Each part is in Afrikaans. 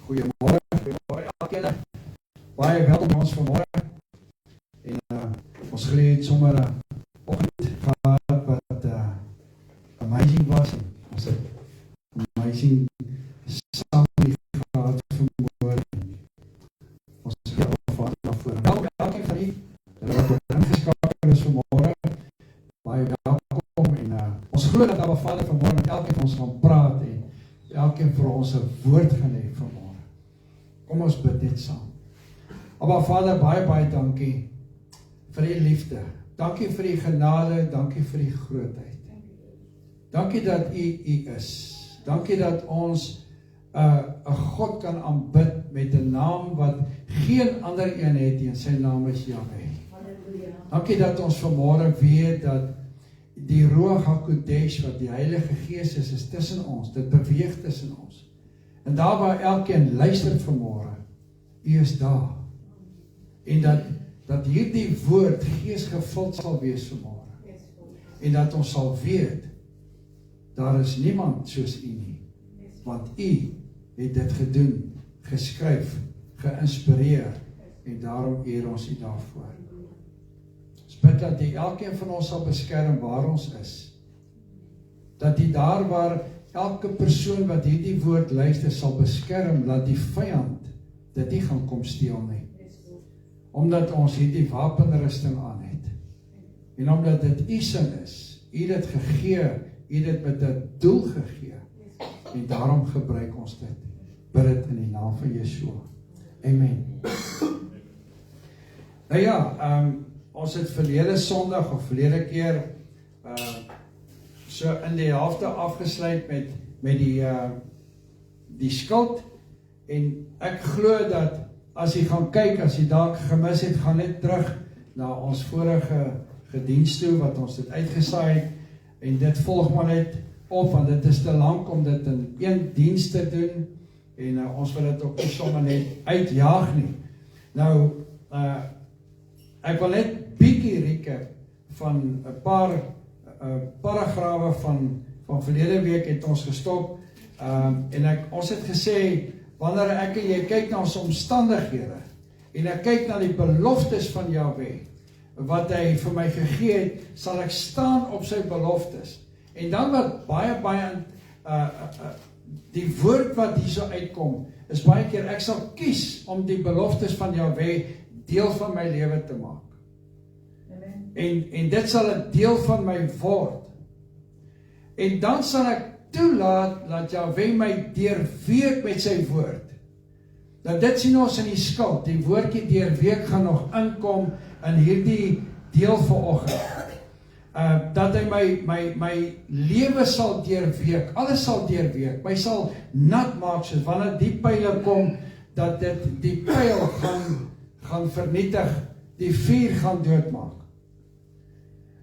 Goeiemôre elkeen. Baie welkom ons vanmôre. En ons geleer het sommer 'n oggend gehad wat amazing was. Ons het amazing saam gehad vanmôre. Ons het al daarvoor. Welkom elkeen van julle wat ingeskakel is vanmôre. Baie welkom en ons glo dat Abba Vader vanmôre met elkeen van ons gaan praat en elkeen vir ons 'n woord gaan hê vanmôre. Kom ons bid dit saam. Abba Vader, baie dankie vir die liefde. Dankie vir die genade, dankie vir die grootheid. Dankie dat U is. Dankie dat ons 'n God kan aanbid met 'n naam wat geen ander een het nie, en sy naam is Jahweh. Dankie dat ons vanmôre weet dat die Ruach HaKodesh, wat die Heilige Gees is tussen ons, dit beweeg tussen ons. En daar waar elkeen luister vanmôre, U is daar. En dat hierdie woord geesgevuld sal wees vanmôre. En dat ons sal weet, daar is niemand soos U nie. Want U het dit gedoen, geskryf, geïnspireer, en daarom eer ons U daarvoor. Ons bid dat U elkeen van ons sal beskerm waar ons is. Dat U daar waar elke persoon wat hierdie woord luister sal beskerm, laat die vyand dit nie gaan kom steel nie. Omdat ons hierdie wapenrusting aan het. En omdat dit U sin is, U dit gegee, U dit met 'n doel gegee. En daarom gebruik ons dit. Bid dit in die naam van Yeshua. Amen. Nou ja, ons het verlede Sondag of verlede keer so in die helfte afgesluit met die skuld. En ek glo dat as jy gaan kyk, as jy dalk gemis het, gaan net terug na ons vorige gediens toe, wat ons dit uitgesaai het, en dit volg maar net op, want dit is te lank om dit in een diens te doen, en ons wil dit ook nie sommer net uitjaag nie. Nou, ek wil net bietjie recap van 'n paar paragrawe van verlede week het ons gestop, en ons het gesê, wanneer ek en jy kyk na ons omstandighede, en ek kyk na die beloftes van Jahweh, wat hy vir my gegee het, sal ek staan op sy beloftes. En dan wat baie die woord wat hierso uitkom, is baie keer, ek sal kies om die beloftes van Jahweh deel van my lewe te maak. En dit sal 'n deel van my word. En dan sal ek toelaat dat Jahweh my deurweek met sy woord. Nou dit sien ons in die skuld, die woordjie deurweek gaan nog inkom in hierdie deel vanoggend. Dat hy my lewe sal deurweek, alles sal deurweek, my sal nat maak, soos wanneer die pyle kom, dat dit die pyl gaan vernietig, die vuur gaan doodmaak.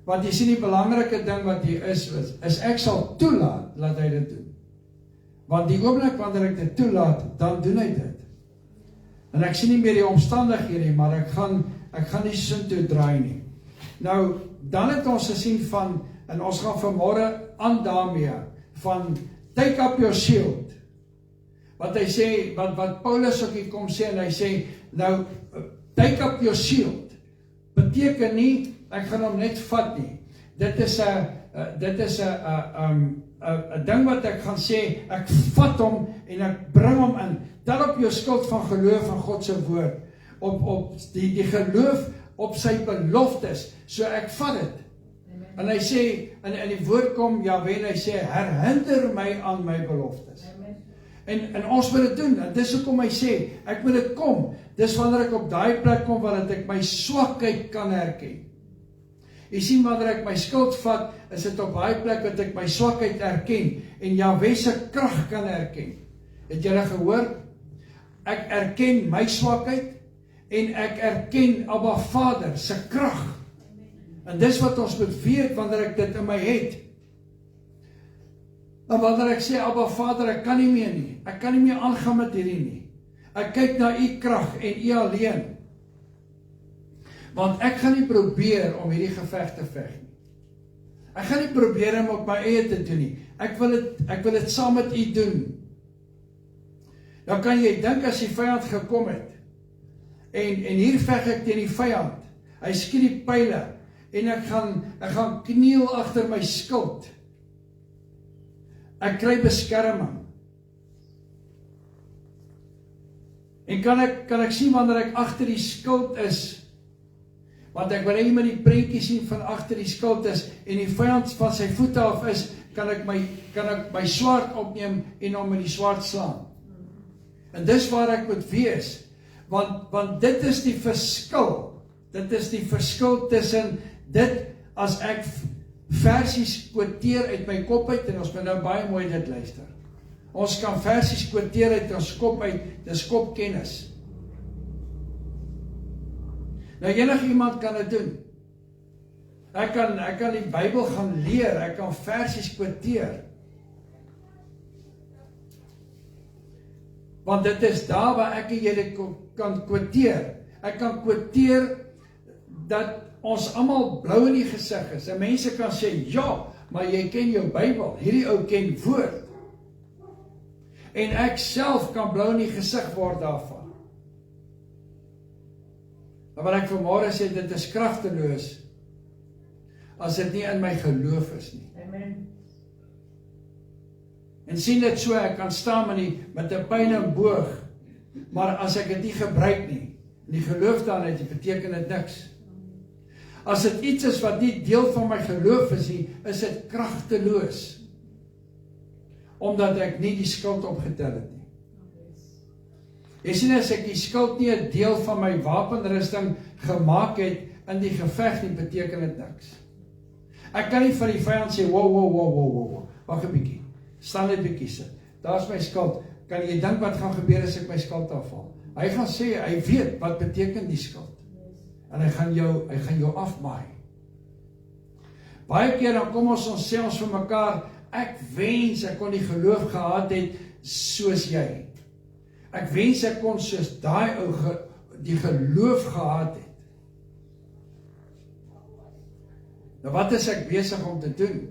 Want jy sien die belangrike ding wat hier is ek sal toelaat, laat hy dit doen. Want die oomblik wanneer ek dit toelaat, dan doen hy dit. En ek sien nie meer die omstandighede nie, maar ek gaan nie sin toe draai nie. Nou, dan het ons gesien van, en ons gaan vanmôre aan daarmee, van take up your shield. Wat hy sê, wat Paulus ook hier kom sê, en hy sê, nou, take up your shield, beteken nie, ek gaan hom net vat nie. Dit is 'n ding wat ek gaan sê, ek vat hom en ek bring hom in. Tel op jou skild van geloof in God se woord, op die geloof op sy beloftes, so ek vat dit. En hy sê, in die woord kom Jahweh, hy sê, herinner my aan my beloftes. En ons moet dit doen, en dis hoekom hy sê, ek moet dit kom, dis wanneer ek op daai plek kom, wanneer ek my swakheid kan herken. Jy sien, wanneer ek my skuld vat, is dit op daai plek wat ek my swakheid erken, en Jahweh se krag kan erken. Het julle gehoor? Ek erken my swakheid, en ek erken Abba Vader se krag. En dis wat ons moet weet, wanneer ek dit in my het. En wanneer ek sê, Abba Vader, ek kan nie meer nie, ek kan nie meer aangaan met hierdie nie. Ek kyk na U krag en U alleen. Want ek gaan nie probeer om hierdie geveg te veg nie. Ek gaan nie probeer om op my eie te doen nie. Ek wil dit saam met U doen. Dan kan jy dink as die vyand gekom het, en hier veg ek teen die vyand, hy skiet die pyle, en ek gaan kniel agter my skild, ek kry beskerming, en kan ek sien wanneer ek agter die skild is, want ek wil nie met die prentjie sien van agter die skild is, en die vyand van sy voete af is, kan ek my swaard opneem, en hom met die swaard slaan. En dis waar ek moet wees, want dit is die verskil, tussen dit, as ek versies quoteer uit my kop uit, en ons moet nou baie mooi dit luister. Ons kan versies quoteer uit ons kop uit, dis kopkennis. Nou enige iemand kan dit doen. Ek kan die Bybel gaan leer, ek kan versies quoteer. Want dit is daar waar ek en julle kan quoteer. Ek kan quoteer dat ons almal blou in die gesig is. En mense kan sê, ja, maar jy ken jou Bybel, hierdie ou ken woord. En ek self kan blou in die gesig word daarvan. Maar wat ek vanmôre sê, dit is kragteloos, as dit nie in my geloof is nie. Amen. En sien dit so, ek kan staan met 'n pyn en boog, maar as ek dit nie gebruik nie, en die geloof daarin het, beteken dit niks. As dit iets is wat nie deel van my geloof is nie, is dit kragteloos, omdat ek nie die skild opgetel het nie. Jy sien, as ek die skild nie 'n deel van my wapenrusting gemaak het in die geveg nie, beteken dit niks. Ek kan nie van die vyand sê, wow, wag 'n bietjie, staan net bietjie sit, daar is my skild, kan jy dink wat gaan gebeur as ek my skild afval? Hy gaan sê, hy weet wat beteken die skild, en hy gaan jou afmaai. Baie keer dan kom ons sê ons vir mekaar, ek wens ek kon die geloof gehad het soos jy. Ek wens ek kon soos daai ou die geloof gehad het. Nou wat is ek besig om te doen?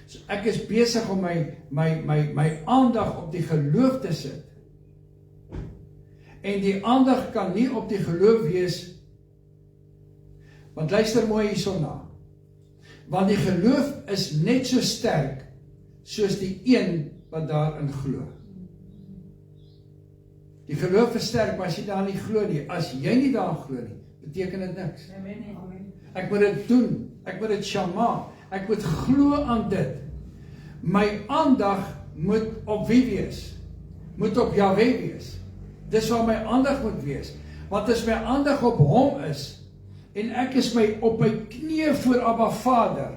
So ek is besig om my aandag op die geloof te sit. En die aandag kan nie op die geloof wees, want luister mooi hierson na. Want die geloof is net so sterk soos die een wat daarin glo. Die geloof is sterk, maar as jy daar nie glo nie, as jy nie daar glo nie, beteken dit niks. Ek moet dit doen, ek moet dit shama, ek moet glo aan dit. My aandag moet op wie wees? Moet op Jahweh wees. Dis waar my aandag moet wees. Want as my aandag op hom is, en ek is op my knieë voor Abba Vader,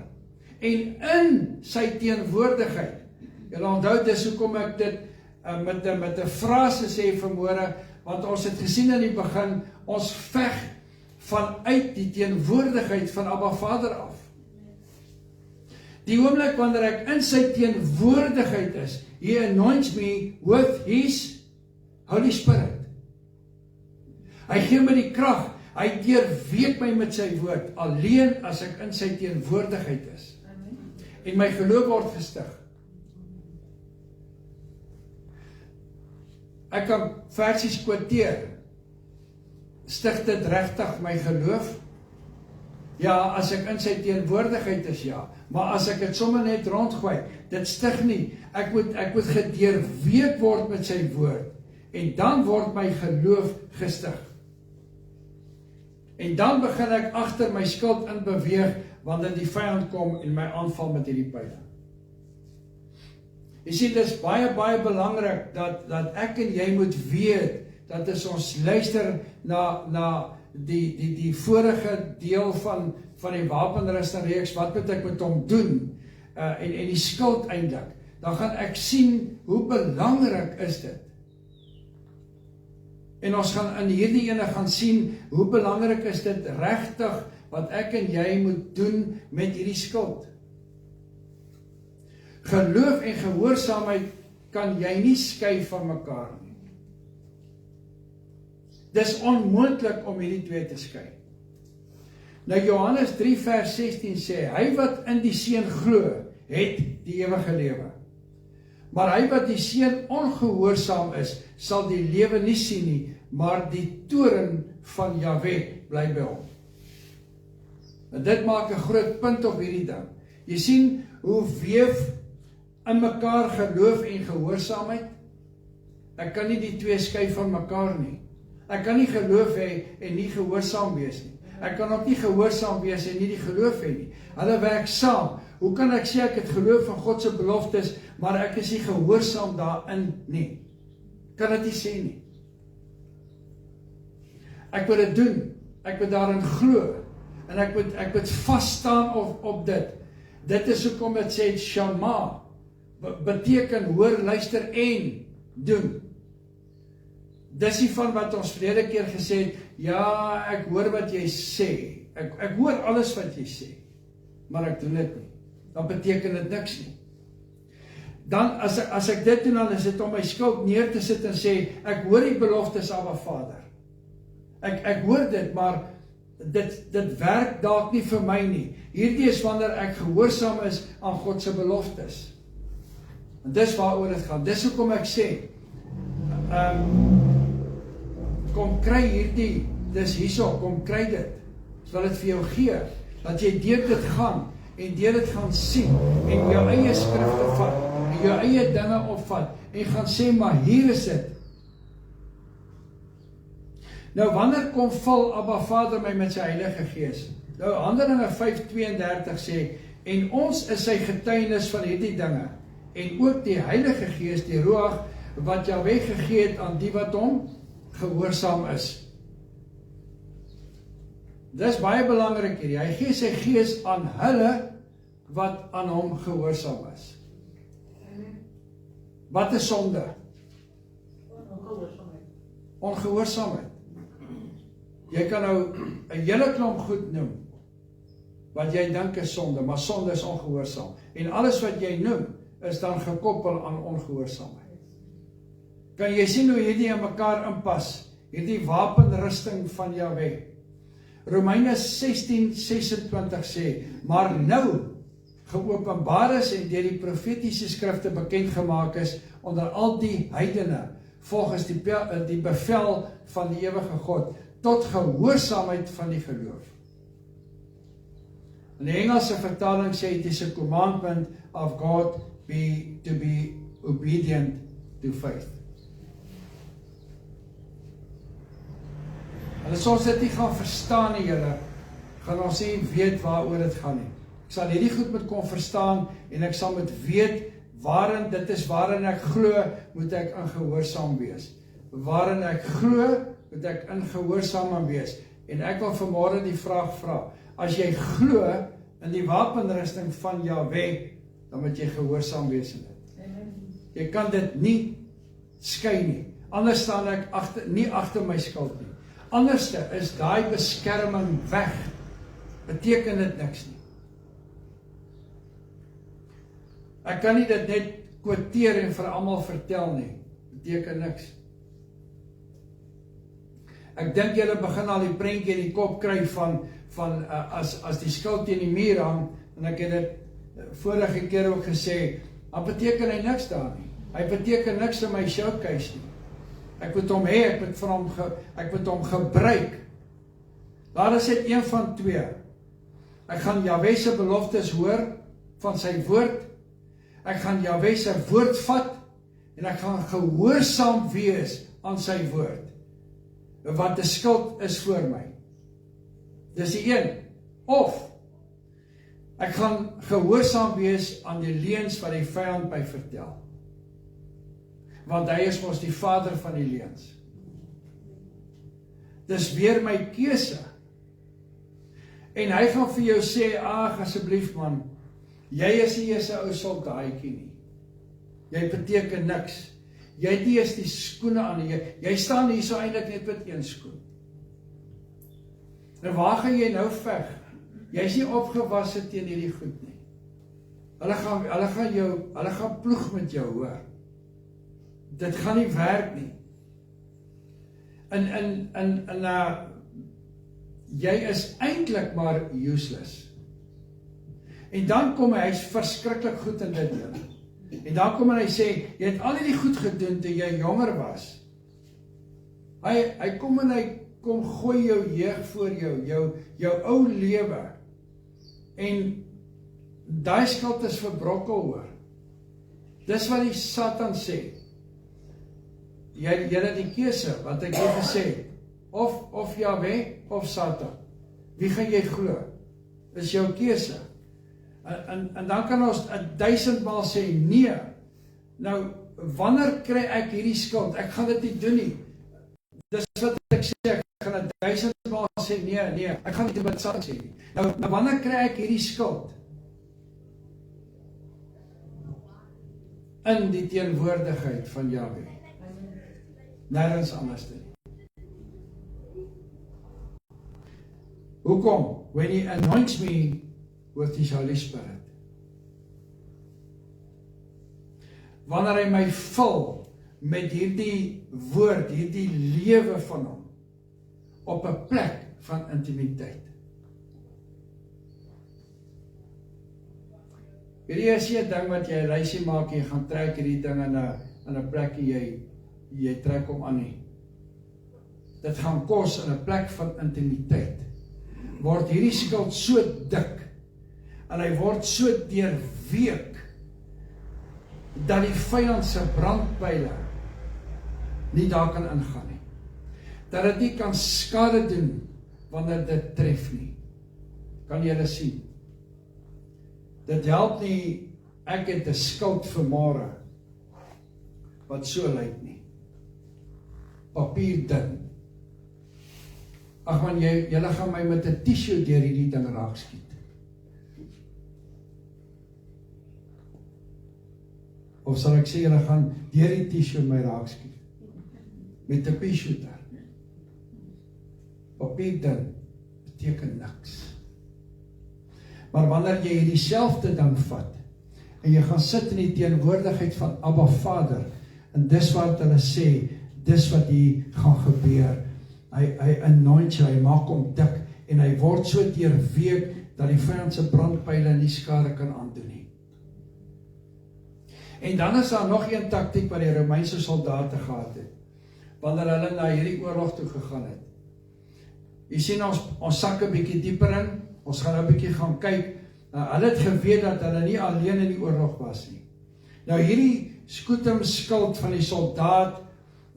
en in sy teenwoordigheid, julle onthou dis hoekom ek dit met 'n frase sê vanmôre, want ons het gesien in die begin, ons veg vanuit die teenwoordigheid van Abba Vader af. Die oomblik wanneer ek in sy teenwoordigheid is, he anoints me with his Holy Spirit. Hy gee my die krag, hy deurweek my met sy woord, alleen as ek in sy teenwoordigheid is. En my geloof word gestig. Ek kan versies quoteer, stig dit regtig my geloof? Ja, as ek in sy teenwoordigheid is, ja. Maar as ek dit sommer net rondgooi, dit stig nie. Ek moet gedeurweek word met sy woord. En dan word my geloof gestig. En dan begin ek agter my skild in beweeg, wanneer die vyand kom en my aanval met hierdie pyle. Jy sien, dit is baie, baie belangrik, dat ek en jy moet weet, dat as ons luister na die vorige deel van die wapenrusting reeks, wat moet ek met hom doen, en die skild eintlik, dan gaan ek sien, hoe belangrik is dit. En ons gaan in hierdie ene gaan sien, hoe belangrik is dit regtig, wat ek en jy moet doen met hierdie skild. Geloof en gehoorsaamheid kan jy nie skei van mekaar nie. Dis onmoontlik om hierdie twee te skei. Nou Johannes 3 vers 16 sê, hy wat in die Seun glo, het die ewige lewe. Maar hy wat die seun ongehoorsaam is, sal die lewe nie sien nie, maar die toorn van Jahwe bly by hom. En dit maak 'n groot punt op hierdie ding. Jy sien hoe weef in mekaar geloof en gehoorsaamheid. Ek kan nie die twee skei van mekaar nie. Ek kan nie geloof hê en nie gehoorsaam wees nie. Ek kan ook nie gehoorsaam wees en nie die geloof hê nie. Hulle werk saam. Hoe kan ek sê ek het geloof in God se beloftes, maar ek is nie gehoorsaam daarin nie? Kan dit nie sê nie. Ek moet dit doen. Ek moet daarin glo. En ek moet vas staan op dit. Dit is hoekom dit sê Shama. Beteken hoor, luister en doen. Dis nie van wat ons verlede keer gesê het, ja, ek hoor wat jy sê. Ek hoor alles wat jy sê, maar ek doen dit nie. Dan beteken dit niks nie. Dan, as ek dit doen, dan is dit om my skuld neer te sit en sê, ek hoor die beloftes Abba Vader. Ek hoor dit, maar dit werk dalk nie vir my nie. Hierdie is wanneer ek gehoorsaam is aan God se beloftes. En dis waaroor dit gaan. Dis hoekom ek sê, kom kry hierdie, dis hierso, kom kry dit. Ek wil dit vir jou gee, dat jy deur dit gaan, en deur dit gaan sien, en jou eie skrifte vat, en jou eie dinge opvat, en gaan sê, maar hier is dit. Nou, wanneer kom val Abba Vader my met sy Heilige Gees? Nou, Handelinge 5:32 sê, en ons is sy getuienis van hierdie dinge, en ook die Heilige Gees, die Ruach, wat Jahwe gegee het aan die wat hom gehoorsaam is. Dis baie belangrik hier. Hy gee sy Gees aan hulle wat aan hom gehoorsaam is. Wat is sonde? Ongehoorsaamheid. Jy kan nou 'n hele klomp goed noem wat jy dink is sonde, maar sonde is ongehoorsaam. En alles wat jy noem is dan gekoppel aan ongehoorsaamheid. Kan jy sien hoe hierdie in mekaar inpas? Hierdie wapenrusting van Jahwe. Romeine 16:26 sê, maar nou geopenbaar is en deur die profetiese skrifte bekend gemaak is onder al die heidene, volgens die bevel van die ewige God, tot gehoorsaamheid van die geloof. In die Engelse vertaling sê, it is a commandment of God to be obedient to faith. En as ons dit nie gaan verstaan nie, julle, gaan ons nie weet waaroor dit gaan nie. Ek sal hierdie goed moet kon verstaan, en ek sal moet weet, dit is waarin ek glo, moet ek in gehoorsaam wees. Waarin ek glo, moet ek in gehoorsaam wees. En ek wil vanmôre die vraag vra, as jy glo in die wapenrusting van Jahwe, dan moet jy gehoorsaam wees in dit. Jy kan dit nie skei nie. Anders staan ek nie agter my skuld nie. Anderste is daai beskerming weg. Beteken dit niks nie. Ek kan nie dit net quoteer en vir almal vertel nie. Beteken niks. Ek dink julle begin al die prentjie in die kop kry van as die skuld teen die muur hang, en ek het dit vorige keer ook gesê, dan beteken hy niks daar nie. Hy beteken niks in my showcase nie. Ek moet hom hê, ek moet hom gebruik. Daar is dit een van twee. Ek gaan Jahwe se beloftes hoor van sy woord. Ek gaan Jahwe se woord vat en ek gaan gehoorsaam wees aan sy woord. Want die skuld is voor my. Dis die een. Of ek gaan gehoorsaam wees aan die leuns wat die vyand my vertel. Want hy is mos die vader van die leuns. Dis weer my keuse. En hy gaan vir jou sê, ag asseblief man, jy is nie eers 'n ou soldaatjie nie. Jy beteken niks. Jy het nie eens die skoene aan nie. Jy staan hier so eintlik net met een skoen. En waar gaan jy nou veg? Jy is nie opgewasse teen hierdie goed nie. Hulle gaan ploeg met jou, hoor. Dit gaan nie werk nie. Jy is eintlik maar useless. En dan kom hy's verskriklik goed in dit. En dan kom hy sê, jy het al die goed gedoen toe jy jonger was. Hy kom en hy kom gooi jou jeug voor jou ou lewe. En daai skuld is verbrokkel hoor. Dis wat die Satan sê. Jy het die keuse, wat ek hier gesê het. Of Jahwe of Satan. Wie gaan jy glo? Is jou keuse. En dan kan ons 1000 maal sê nee. Nou, wanneer kry ek hierdie skuld? Ek gaan dit nie doen nie. Dis wat ek sê, ek gaan 1000 maal sê nee, ek gaan dit met Satan sê nie. Nou wanneer kry ek hierdie skuld? In die teenwoordigheid van Jahwe. Nergens anders nie. Hoekom? When he anoints me with his Holy Spirit. Wanneer hy my vul met hierdie woord, hierdie lewe van hom, op 'n plek van intimiteit. Hierdie is nie 'n ding wat jy 'n lysie maak, jy gaan trek hierdie ding in 'n plek jy trek hom aan nie. Dit gaan kos in 'n plek van intimiteit. Word hierdie skuld so dik, en hy word so deurweek, dat die vyand se brandpyle nie daar kan ingaan nie. Dat dit nie kan skade doen, wanneer dit tref nie. Kan julle sien? Dit help nie, ek het 'n skuld vanmôre, wat so lyk nie. Papier dun. Ag man, julle gaan my met 'n tissue deur hierdie ding raak skiet. Of sal ek sê, julle gaan deur die tissue my raak skiet. Met 'n p-shooter. Papier dun beteken niks. Maar wanneer jy hierdie selfde ding vat, en jy gaan sit in die teenwoordigheid van Abba Vader, en dis wat hulle sê, dis wat hier gaan gebeur. Hy anoint jou, hy maak hom dik, en hy word so deurweek, dat die vyand se brandpyle nie skade kan aandoen nie. En dan is daar nog een taktiek wat die Romeinse soldate gehad het, wanneer hulle na hierdie oorlog toe gegaan het. Jy sien, ons sak 'n bietjie dieper in, ons gaan 'n bietjie gaan kyk. Hulle het geweet dat hulle nie alleen in die oorlog was nie. Nou hierdie skoetemskild van die soldaat,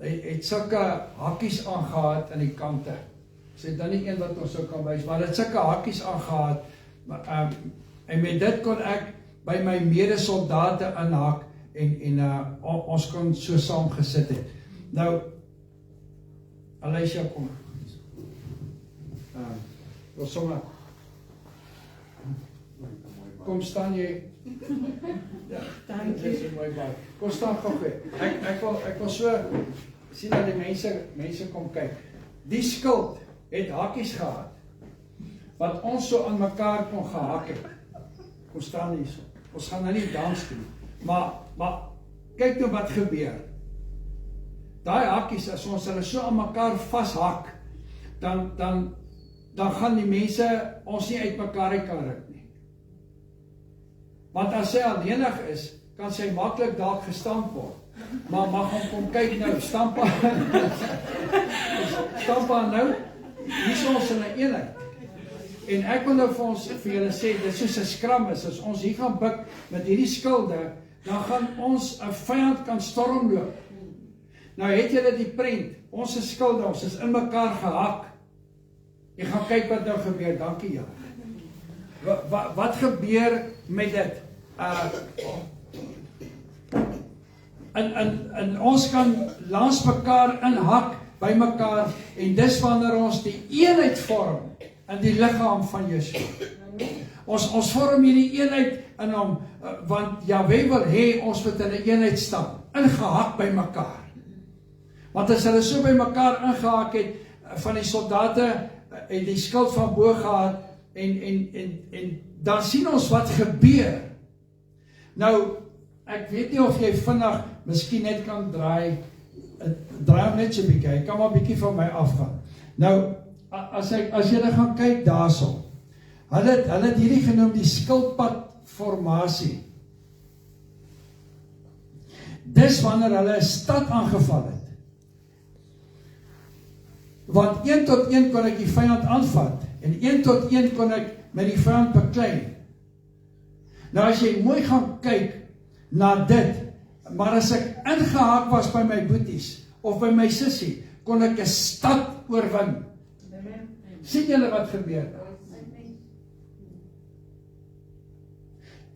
hy het sulke hakkies aangehad aan die kante. Sê dan nie een wat ons sou kan wys, maar dit sulke hakkies aangehad. En met dit kon ek by my medesoldate inhak, en ons kon so saam gesit het. Nou, Alicia, kom. Ons sommer. Kom staan jy. Ja, dankie. Dis mooi baie. Kom staan gou gou. Ek wil so sien dat die mense kom kyk. Die skuld het hakkies gehad, wat ons so aan mekaar kon gehak het. Kom staan hier so. Ons gaan nou nie dans doen. Maar kyk nou wat gebeur. Daai hakkies, as ons hulle so aan mekaar vashak, dan gaan die mense ons nie uit mekaar kan ruk nie. Want as sy alleenig is, kan sy maklik dalk gestamp word. Maar mag hom kom kyk nou, stamp aan nou, hier is ons in 'n eenheid. En ek wil nou vir julle sê, dit is soos 'n skram is, as ons hier gaan buk met hierdie skulde, dan gaan ons 'n vyand kan stormloop. Nou het julle die prent, ons is skulde, ons is in mekaar gehak. Jy gaan kyk wat nou gebeur, dankie Jan. Wat gebeur met dit? En ons kan langs mekaar inhak, by mekaar, en dis wanneer ons die eenheid vorm, in die liggaam van Yeshua. Ons vorm hierdie eenheid in hom, want Jahwe wil hê, ons moet in 'n eenheid staan, ingehak by mekaar. Want as hulle so by mekaar ingehak het, van die soldate, het die skuld van bo gehad, en dan sien ons wat gebeur. Nou, ek weet nie of jy vinnig, miskien net kan draai hom net so bietjie, hy kan maar bietjie van my afgaan. Nou, as julle gaan kyk daarso, hulle het hierdie genoem die skildpad formasie. Dis wanneer hulle 'n stad aangeval het. Want 1 tot 1 kon ek die vyand aanvat, en 1 tot 1 kon ek met die vyand beklei. Nou as jy mooi gaan kyk na dit, maar as ek ingehaak was by my boeties, of by my sussie, kon ek 'n stad oorwin. Sien julle wat gebeur?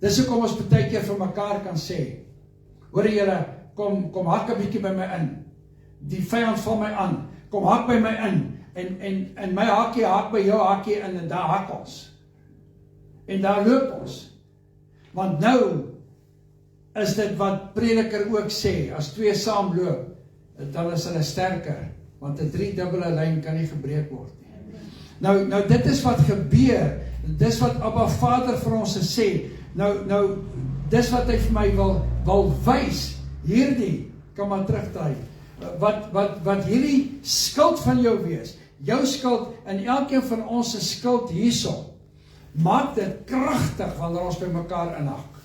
Dis hoekom ons baie keer vir mekaar kan sê, hoor julle, kom hak 'n bietjie by my in. Die vyand val my aan, kom hak by my in, en my hakkie hak by jou hakkie in, en daar hak ons. En daar loop ons. Want nou is dit wat prediker ook sê, as 2 saam loop, dan is hulle sterker, want 'n 3-dubbele lyn kan nie gebreek word nie. Nou dit is wat gebeur, dis wat Abba Vader vir ons sê, nou dis wat hy vir my wil wys, hierdie, kan maar terugdraai, wat hierdie skuld van jou wees, jou skuld, en elkeen van ons se skuld hierso, maak dit kragtig wanneer ons by mekaar inhak.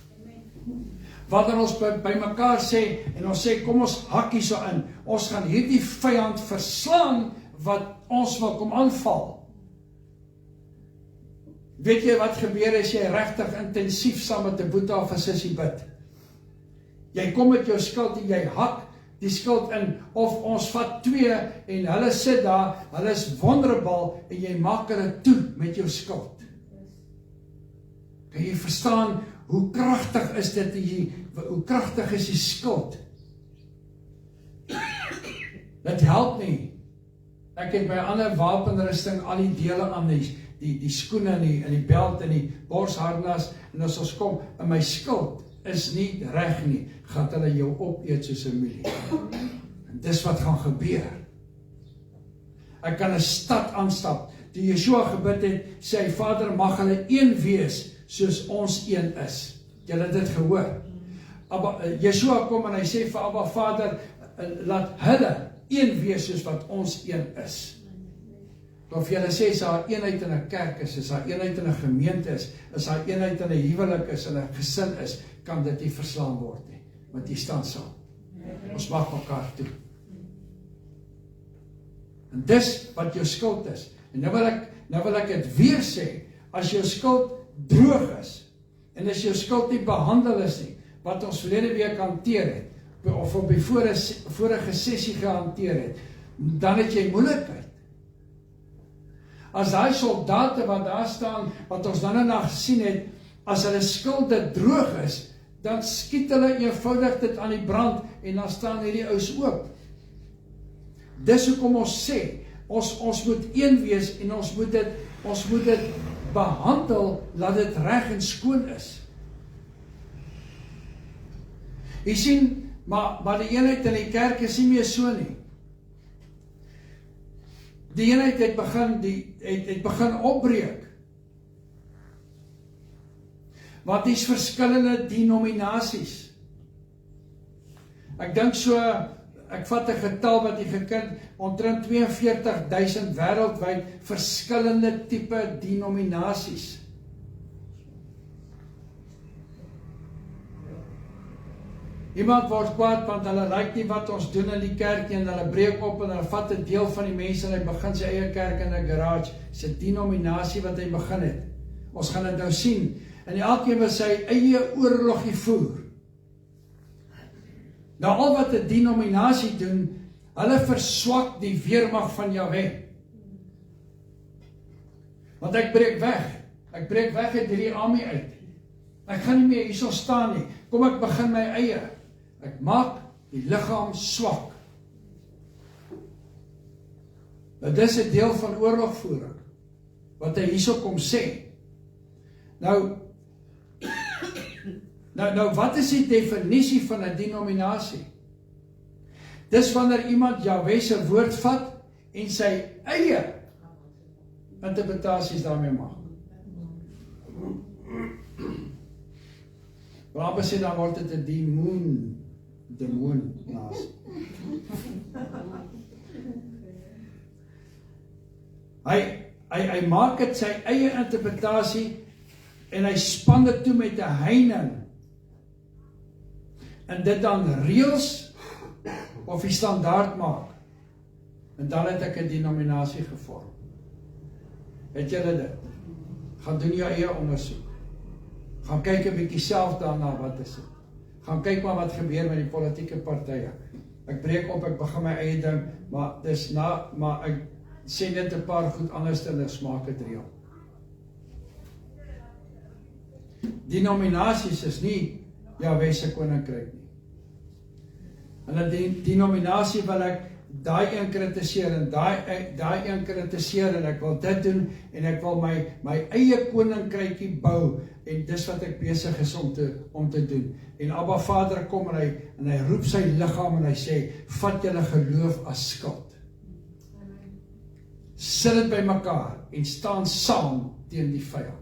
Wanneer ons by mekaar sê, en ons sê, kom ons hak hierso in, ons gaan hierdie vyand verslaan, wat ons wil kom aanval. Weet jy wat gebeur as jy regtig intensief saam met 'n boetie of 'n sussie bid? Jy kom met jou skuld en jy hak die skuld in, of ons vat 2 en hulle sit daar, hulle is vulnerable en jy maak hulle toe met jou skuld. Kan jy verstaan hoe kragtig is dit, hoe kragtig is die skuld? Dit help nie. Ek het by ander wapenrusting al die dele aan die skoene en die belt en die borsharnas, en as ons kom, en my skuld is nie reg nie, gaan hulle jou opeet soos 'n mielie. En dis wat gaan gebeur. Ek kan 'n stad aanstap. Toe Yeshua gebid het, sê hy, Vader, mag hulle een wees, soos ons een is. Julle het dit gehoor. Yeshua kom en hy sê vir Abba Vader, laat hulle een wees soos wat ons een is. Of julle sê, is daar eenheid in 'n kerk is daar eenheid in 'n gemeente is daar eenheid in 'n huwelik is, in 'n gesin is, kan dit nie verslaan word nie, want jy staan saam. Ons mag mekaar toe. En dis wat jou skuld is. En nou wil ek dit weer sê, as jou skuld droog is, en as jou skuld nie behandel is nie, wat ons verlede week hanteer het, of op die vorige sessie gehanteer het, dan het jy moeilikheid. As daai soldate wat daar staan, wat ons dan en gesien het, as hulle skulde droog is, dan skiet hulle eenvoudig dit aan die brand, en dan staan hierdie ou's oop. Dis hoekom ons sê, ons moet een wees, en ons moet dit behandel, laat dit reg en skoon is. Jy sien, maar die eenheid in die kerk is nie meer so nie. Die eenheid het begin opbreek. Want die is verskillende denominasies. Ek dink so, ek vat 'n getal wat jy geken, omtrent 42,000 wêreldwyd verskillende tipe denominasies. Iemand word kwaad want hulle like nie wat ons doen in die kerk en hulle breek op en hulle vat 'n deel van die mense en hy begin sy eie kerk in 'n garage. Dis 'n denominasie wat hy begin het. Ons gaan dit nou sien. En elkeen wil sy eie oorlogie voer. Nou al wat 'n denominasie doen, hulle verswak die weermag van Jahweh. Want ek breek weg uit hierdie army uit. Ek gaan nie meer hierso staan nie. Kom ek begin my eie. Ek maak die liggaam swak. Nou dis 'n deel van oorlogvoering, wat hy hierso kom sê. Nou wat is die definisie van 'n denominasie? Dis wanneer iemand Jahweh se woord vat en sy eie interpretasies daarmee maak. Waar sê dan word dit 'n demoon naas. Hy maak dit sy eie interpretasie en hy span dit toe met 'n heining. en dit dan reëls of die standaard maak. En dan het ek 'n denominasie gevorm. Het julle dit? Gaan doen jou eie ondersoek. Gaan kyk 'n bietjie self daarna, wat is dit? Gaan kyk maar wat gebeur met die politieke partye. Ek breek op, ek begin my eie ding, maar ek sê net 'n paar goed anders en ek smaak dit reël. Denominasies is nie Jahwe se koninkryk nie. En die denominasie wil ek daai een kritiseer en daai een kritiseer en ek wil dit doen en ek wil my eie koninkrykie bou en dis wat ek besig is om te doen. En Abba Vader kom en hy roep sy liggaam en hy sê, vat julle geloof as skuld. Sit dit by mekaar en staan saam teen die vyand.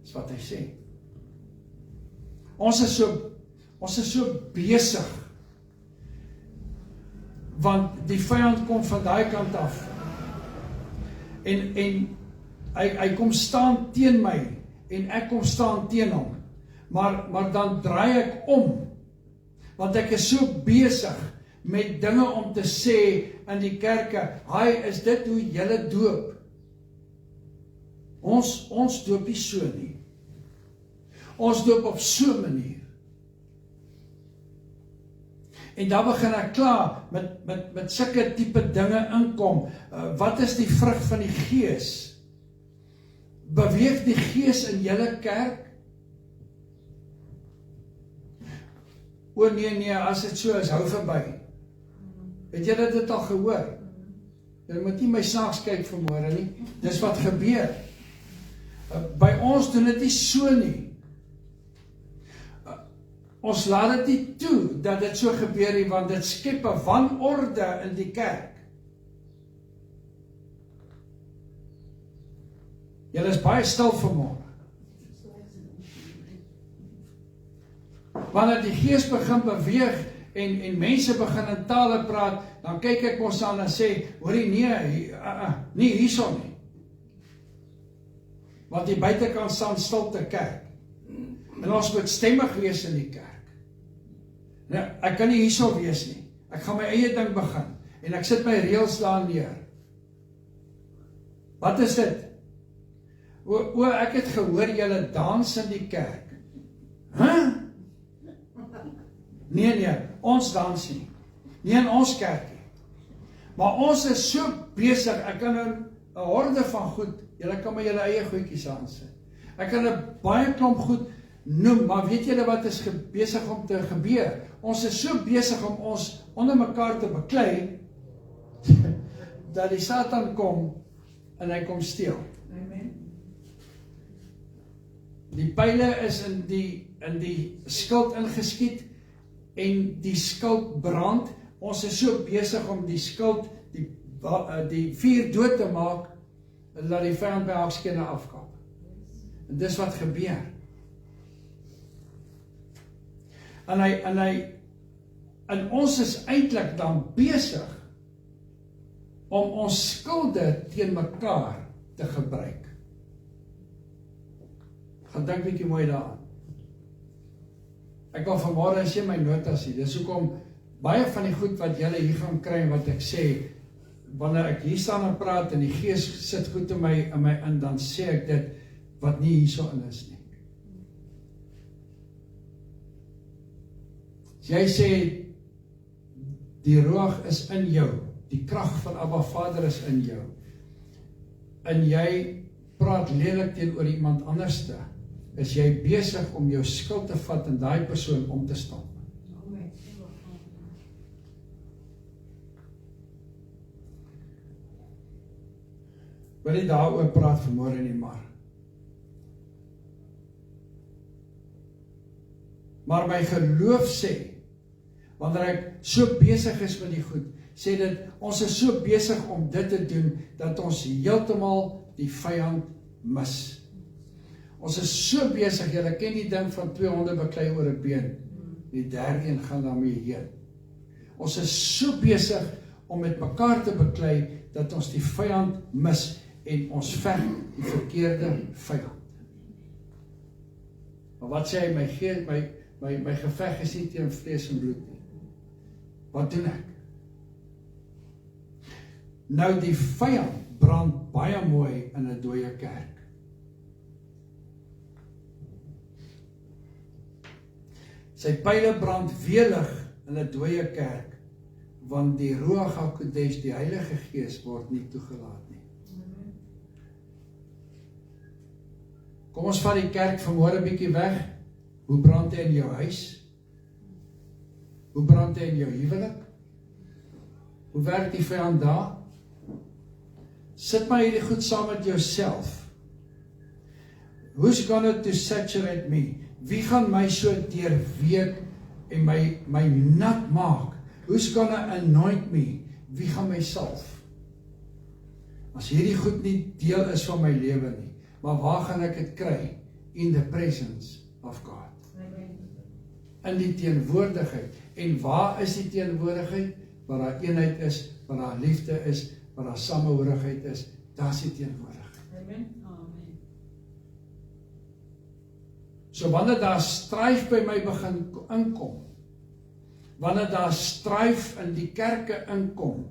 Dis wat hy sê. Ons is so besig, want die vyand kom van daai kant af. En hy kom staan teen my en ek kom staan teen hom. Maar dan draai ek om, want ek is so besig met dinge om te sê in die kerke, is dit hoe julle doop? Ons doop nie so nie. Ons doop op so 'n manier. En daar begin ek klaar met sulke tipe dinge inkom. Wat is die vrug van die Gees? Beweeg die Gees in julle kerk? O nee, as dit so is, hou verby. Het julle dit al gehoor? Julle moet nie my snaaks kyk vanmôre nie. Dis wat gebeur. By ons doen dit nie so nie. Ons laat dit nie toe dat dit so gebeur nie, want dit skep 'n wanorde in die kerk. Julle is baie stil vanmôre. Wanneer die Gees begin beweeg en mense begin in tale praat, dan kyk ek ons aan en sê, hoorie nie hierson nie. Want die buitekant staan stilte kerk. En ons moet stemmig wees in die kerk. Nou, ek kan nie hierso wees nie. Ek gaan my eie ding begin. En ek sit my reëls daar neer. Wat is dit? Ek het gehoor julle dans in die kerk. Nee, ons dans nie. Nie in ons kerk nie. Maar ons is so besig, ek kan 'n horde van goed, julle kan my julle eie goedjies aansit. Ek kan 'n baie klomp goed noem, maar weet julle wat is besig om te gebeur? Ons is so besig om ons onder mekaar te beklei, dat die Satan kom, en hy kom steel. Amen. Die pyle is in die skild ingeskiet, en die skild brand. Ons is so besig om die skild, die vuur dood te maak, laat die vyand by hakskene afkap. En dis wat gebeur. En ons is eintlik dan besig om ons skulde teen mekaar te gebruik. Gaan dink bietjie mooi daaraan. Ek wil vanmôre as jy my notas sien, dis hoekom baie van die goed wat julle hier gaan kry, wat ek sê, wanneer ek hier staan en praat en die Gees sit goed in my in, dan sê ek dit wat nie hierso in is nie. As jy sê die Ruach is in jou, die krag van Abba Vader is in jou, en jy praat lelik teenoor iemand anderste, is jy besig om jou skuld te vat en daai persoon om te stamp. Wil nie daaroor praat vanmôre nie, maar my geloof sê, wanneer ek so besig is met die goed, sê dit, ons is so besig om dit te doen, dat ons heeltemal die vyand mis. Ons is so besig, julle ken die ding van 2 honde beklei oor 'n been, die derde een gaan daarmee heen. Ons is so besig om met mekaar te beklei, dat ons die vyand mis, en ons veg die verkeerde vyand. Maar wat sê hy, my geveg is nie teen vlees en bloed nie. Wat doen ek? Nou die vyand brand baie mooi in 'n dooie kerk. Sy pyle brand welig in 'n dooie kerk, want die Ruach HaKodesh, die Heilige Gees, word nie toegelaat nie. Kom ons vat die kerk vanmôre 'n bietjie weg. Hoe brand hy in jou huis? Hoe brand hy in jou huwelik? Hoe werk die vyand daar? Sit maar hierdie goed saam met jouself. Who's gonna to saturate me? Wie gaan my so deurweek en my nat maak? Who's gonna anoint me? Wie gaan my salf? As hierdie goed nie deel is van my lewe nie, maar waar gaan ek dit kry? In the presence of God. In die teenwoordigheid. En waar is die teenwoordigheid? Waar daar eenheid is, waar daar liefde is, waar daar samehorigheid is, daar is die teenwoordigheid. Amen. So wanneer daar strijd by my begin inkom, wanneer daar strijd in die kerke inkom,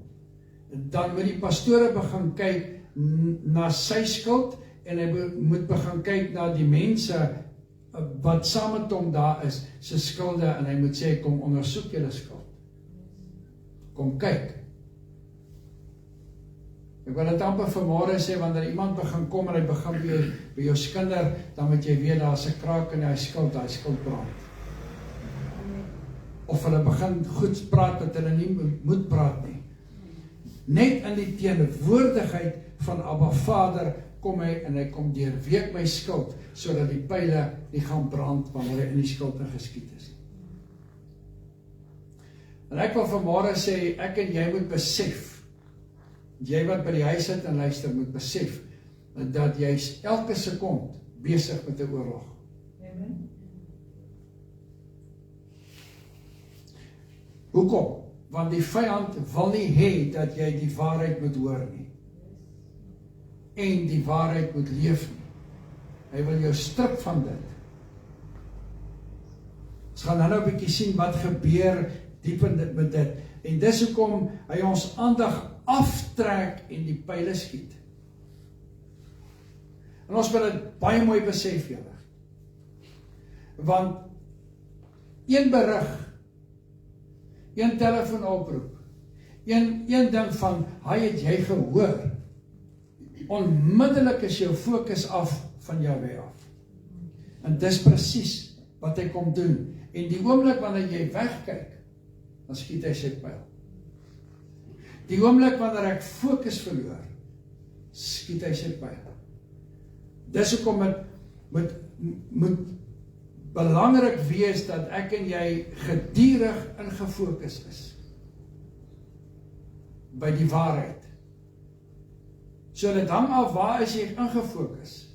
dan moet die pastore begin kyk na sy skuld, en hy moet begin kyk na die mense wat saam met hom daar is, sy skulde, en hy moet sê, kom ondersoek julle skuld. Kom kyk. Ek wil dit amper vanmôre sê, wanneer iemand begin kom en hy begin by jou skinder, dan moet jy weet, daar is 'n kraak in hy skuld brand. Of hulle begin goed praat wat hulle nie moet praat nie. Net in die teenwoordigheid van Abba Vader kom hy en hy kom deurweek my skuld, sodat die pyle nie gaan brand wanneer hy in die skuld ingeskiet is. En ek wil vanmôre sê, ek en jy moet besef, jy wat by die huis sit en luister, moet besef, dat jy elke sekond besig met 'n oorlog. Amen. Hoekom? Want die vyand wil nie hê dat jy die waarheid moet hoor nie. En die waarheid moet leef nie. Hy wil jou strip van dit. Ons gaan nou 'n bietjie sien wat gebeur diep in dit met dit. En dis hoekom hy ons aandag aftrek en die pyle skiet. En ons wil dit baie mooi besef, julle. Want een berig, een telefoonoproep, een ding van, hy het jy gehoor, onmiddellik is jou fokus af van jou weg af. En dis presies wat hy kom doen. En die oomblik wanneer jy wegkyk, dan skiet hy sy pyl. Die oomblik wanneer ek fokus verloor, skiet hy sy pyl. Dis hoekom het moet belangrik wees dat ek en jy gedurig ingefokus is by die waarheid. So dit hang af waar is jy ingefokus?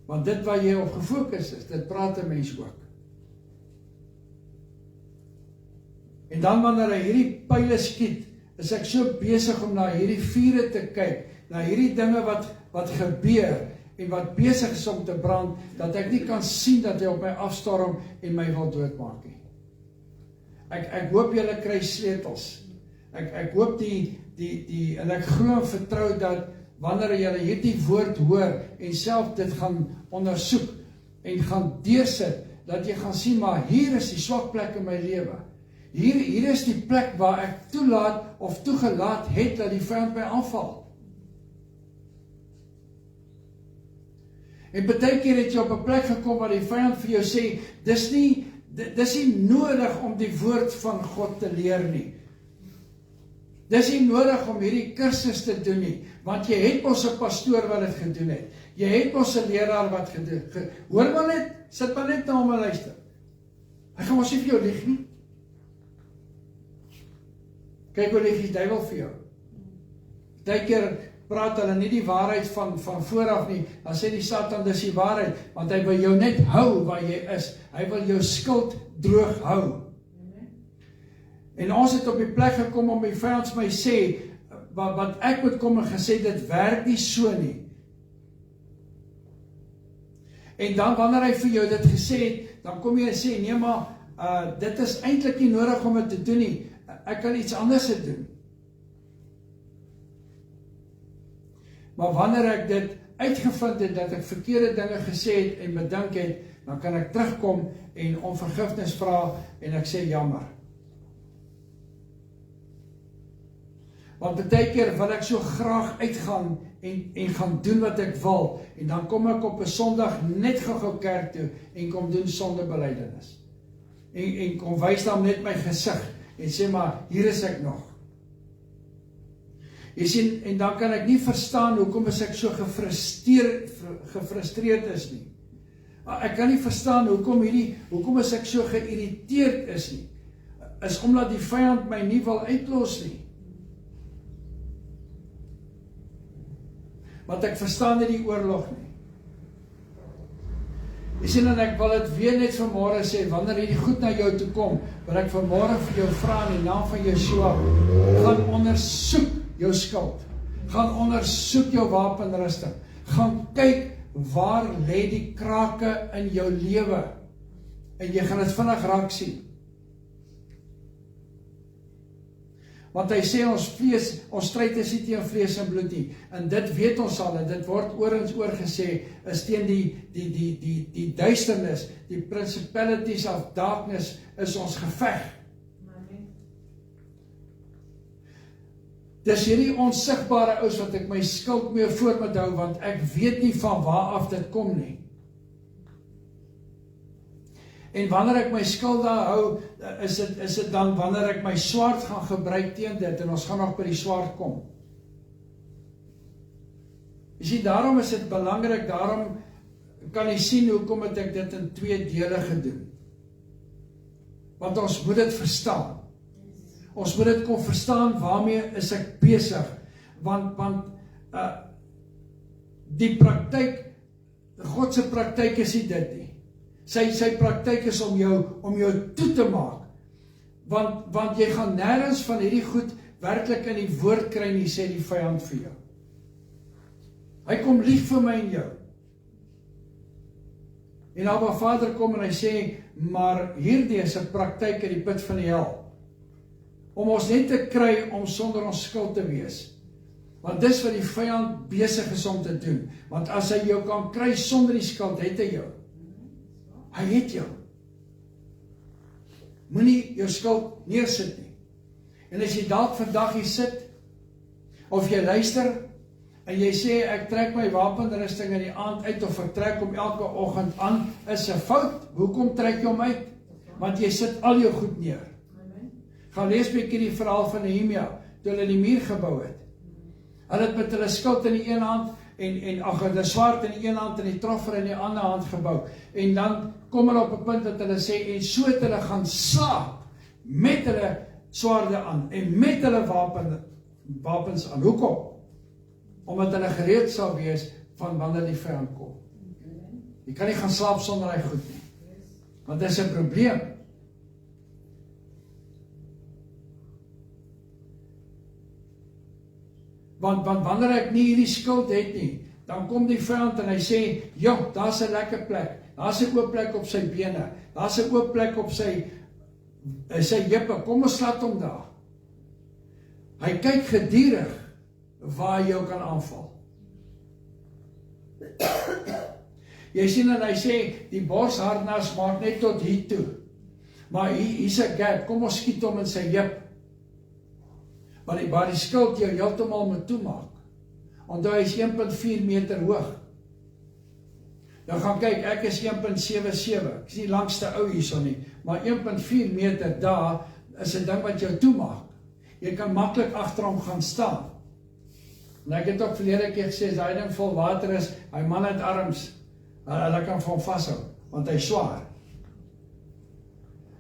Want dit waar jy op gefokus is, dit praat 'n mens ook. En dan wanneer hy hierdie pyle skiet, is ek so besig om na hierdie vure te kyk, na hierdie dinge wat gebeur, en wat besig is om te brand, dat ek nie kan sien dat hy op my afstorm en my wil doodmaak nie. Ek hoop julle kry sleutels. Ek hoop en ek glo en vertrou dat wanneer julle hierdie woord hoor en self dit gaan ondersoek en gaan deursit, dat jy gaan sien, maar hier is die swak plek in my lewe. Hier is die plek waar ek toelaat of toegelaat het dat die vyand my aanval. En baie keer het jy op 'n plek gekom waar die vyand vir jou sê, dis nie nodig om die woord van God te leer nie. Dis nie nodig om hierdie kursus te doen nie, want jy het mos 'n pastoor wat dit gedoen het. Jy het mos 'n leraar wat gedoen. Hoor maar net, sit maar net na hom en luister. Hy gaan mos nie vir jou lieg nie. Kyk hoe lieg die duiwel vir jou. Baie keer praat hulle nie die waarheid van vooraf nie, dan sê die Satan, dis die waarheid, want hy wil jou net hou waar jy is. Hy wil jou skuld droog hou. En ons het op die plek gekom om die vyand my sê, wat ek moet kom en gesê, dit werk nie so nie. En dan wanneer hy vir jou dit gesê het, dan kom jy en sê, nee maar, dit is eintlik nie nodig om dit te doen nie. Ek kan iets anders doen. Maar wanneer ek dit uitgevind het, dat ek verkeerde dinge gesê het en bedink het, dan kan ek terugkom en om vergifnis vra en ek sê jammer. Want baie keer wil ek so graag uitgaan en gaan doen wat ek wil, en dan kom ek op 'n Sondag net gou kerk toe en kom doen sondebelydenis. En kom wys dan net my gesig en sê maar, hier is ek nog. Jy sien, en dan kan ek nie verstaan hoekom is ek so gefrustreerd is nie. Ek kan nie verstaan hoekom is ek so geïrriteerd is nie. Is omdat die vyand my nie wil uitlos nie. Want ek verstaan nie die oorlog nie. Jy sien, en ek wil dit weer net vanmôre sê, wanneer hierdie goed na jou toe kom, wil ek vanmôre vir jou vra in die naam van Yeshua, gaan ondersoek jou skuld, gaan ondersoek jou wapenrusting, gaan kyk waar lê die krake in jou lewe, en jy gaan dit vinnig raak sien. Want hy sê ons stryd is nie teen vlees en bloed nie, en dit weet ons al, en dit word oor en oor gesê, is teen die duisternis, die principalities of darkness, is ons geveg. Dis hierdie onsigbare ous wat ek my skuld mee voor moet hou, want ek weet nie van waar af dit kom nie. En wanneer ek my skuld daar hou, is dit dan wanneer ek my swaard gaan gebruik teen dit, en ons gaan nog by die swaard kom. Jy sien, daarom is dit belangrik, daarom kan jy sien hoekom het ek dit in 2 dele gedoen. Want ons moet dit verstaan. Ons moet dit kon verstaan, waarmee is ek besig. Want die praktyk, God se praktyk is nie dit nie. Sy praktyk is om jou toe te maak. Want jy gaan nêrens van hierdie goed werklik in die woord kry nie, sê die vyand vir jou. Hy kom lieg vir my en jou. En Abba Vader kom en hy sê, maar hierdie is 'n praktyk in die put van die hel. Om ons net te kry om sonder ons skuld te wees. Want dis wat die vyand besig is om te doen. Want as hy jou kan kry sonder die skuld, het hy jou. Hy het jou. Moenie jou skuld neersit nie. En as jy dalk vandag hier sit, of jy luister, en jy sê, ek trek my wapenrusting in die aand uit, of ek trek hom elke oggend aan, is 'n fout. Hoekom trek jy hom uit? Want jy sit al jou goed neer. Gaan lees bietjie die verhaal van Nehemia, toe hulle die muur gebou het. Hulle het met hulle skild in die een hand, en hulle swaard in die een hand, en die troffer in die ander hand gebou. En dan kom hulle op 'n punt dat hulle sê, en so het hulle gaan slaap, met hulle swaarde aan, en met hulle wapens aan. Hoekom? Omdat hulle gereed sal wees, van wanneer die vyand kom. Jy kan nie gaan slaap sonder hy goed nie. Want dit is 'n probleem. Want wanneer ek nie hierdie skuld het nie, dan kom die vyand en hy sê, joh, daar's 'n lekker plek, daar's 'n oop plek op sy bene, daar's 'n oop plek op sy heupe, kom ons laat hom daar. Hy kyk gedurig waar hy jou kan aanval. Jy sien en hy sê, die borsharnas maak net tot hier toe, maar hier's 'n gap, kom ons skiet hom in sy heup. Waar die skild jou heeltemal moet toemaak. Onthou hy is 1.4 meter hoog. Nou gaan kyk, ek is 1.77, ek is nie langste ou hierso nie, maar 1.4 meter daar is 'n ding wat jou toemaak. Jy kan maklik agter hom gaan staan. En ek het ook verlede keer gesê, as hy ding vol water is, hy man het arms, hulle kan vir hom vashou, want hy is swaar.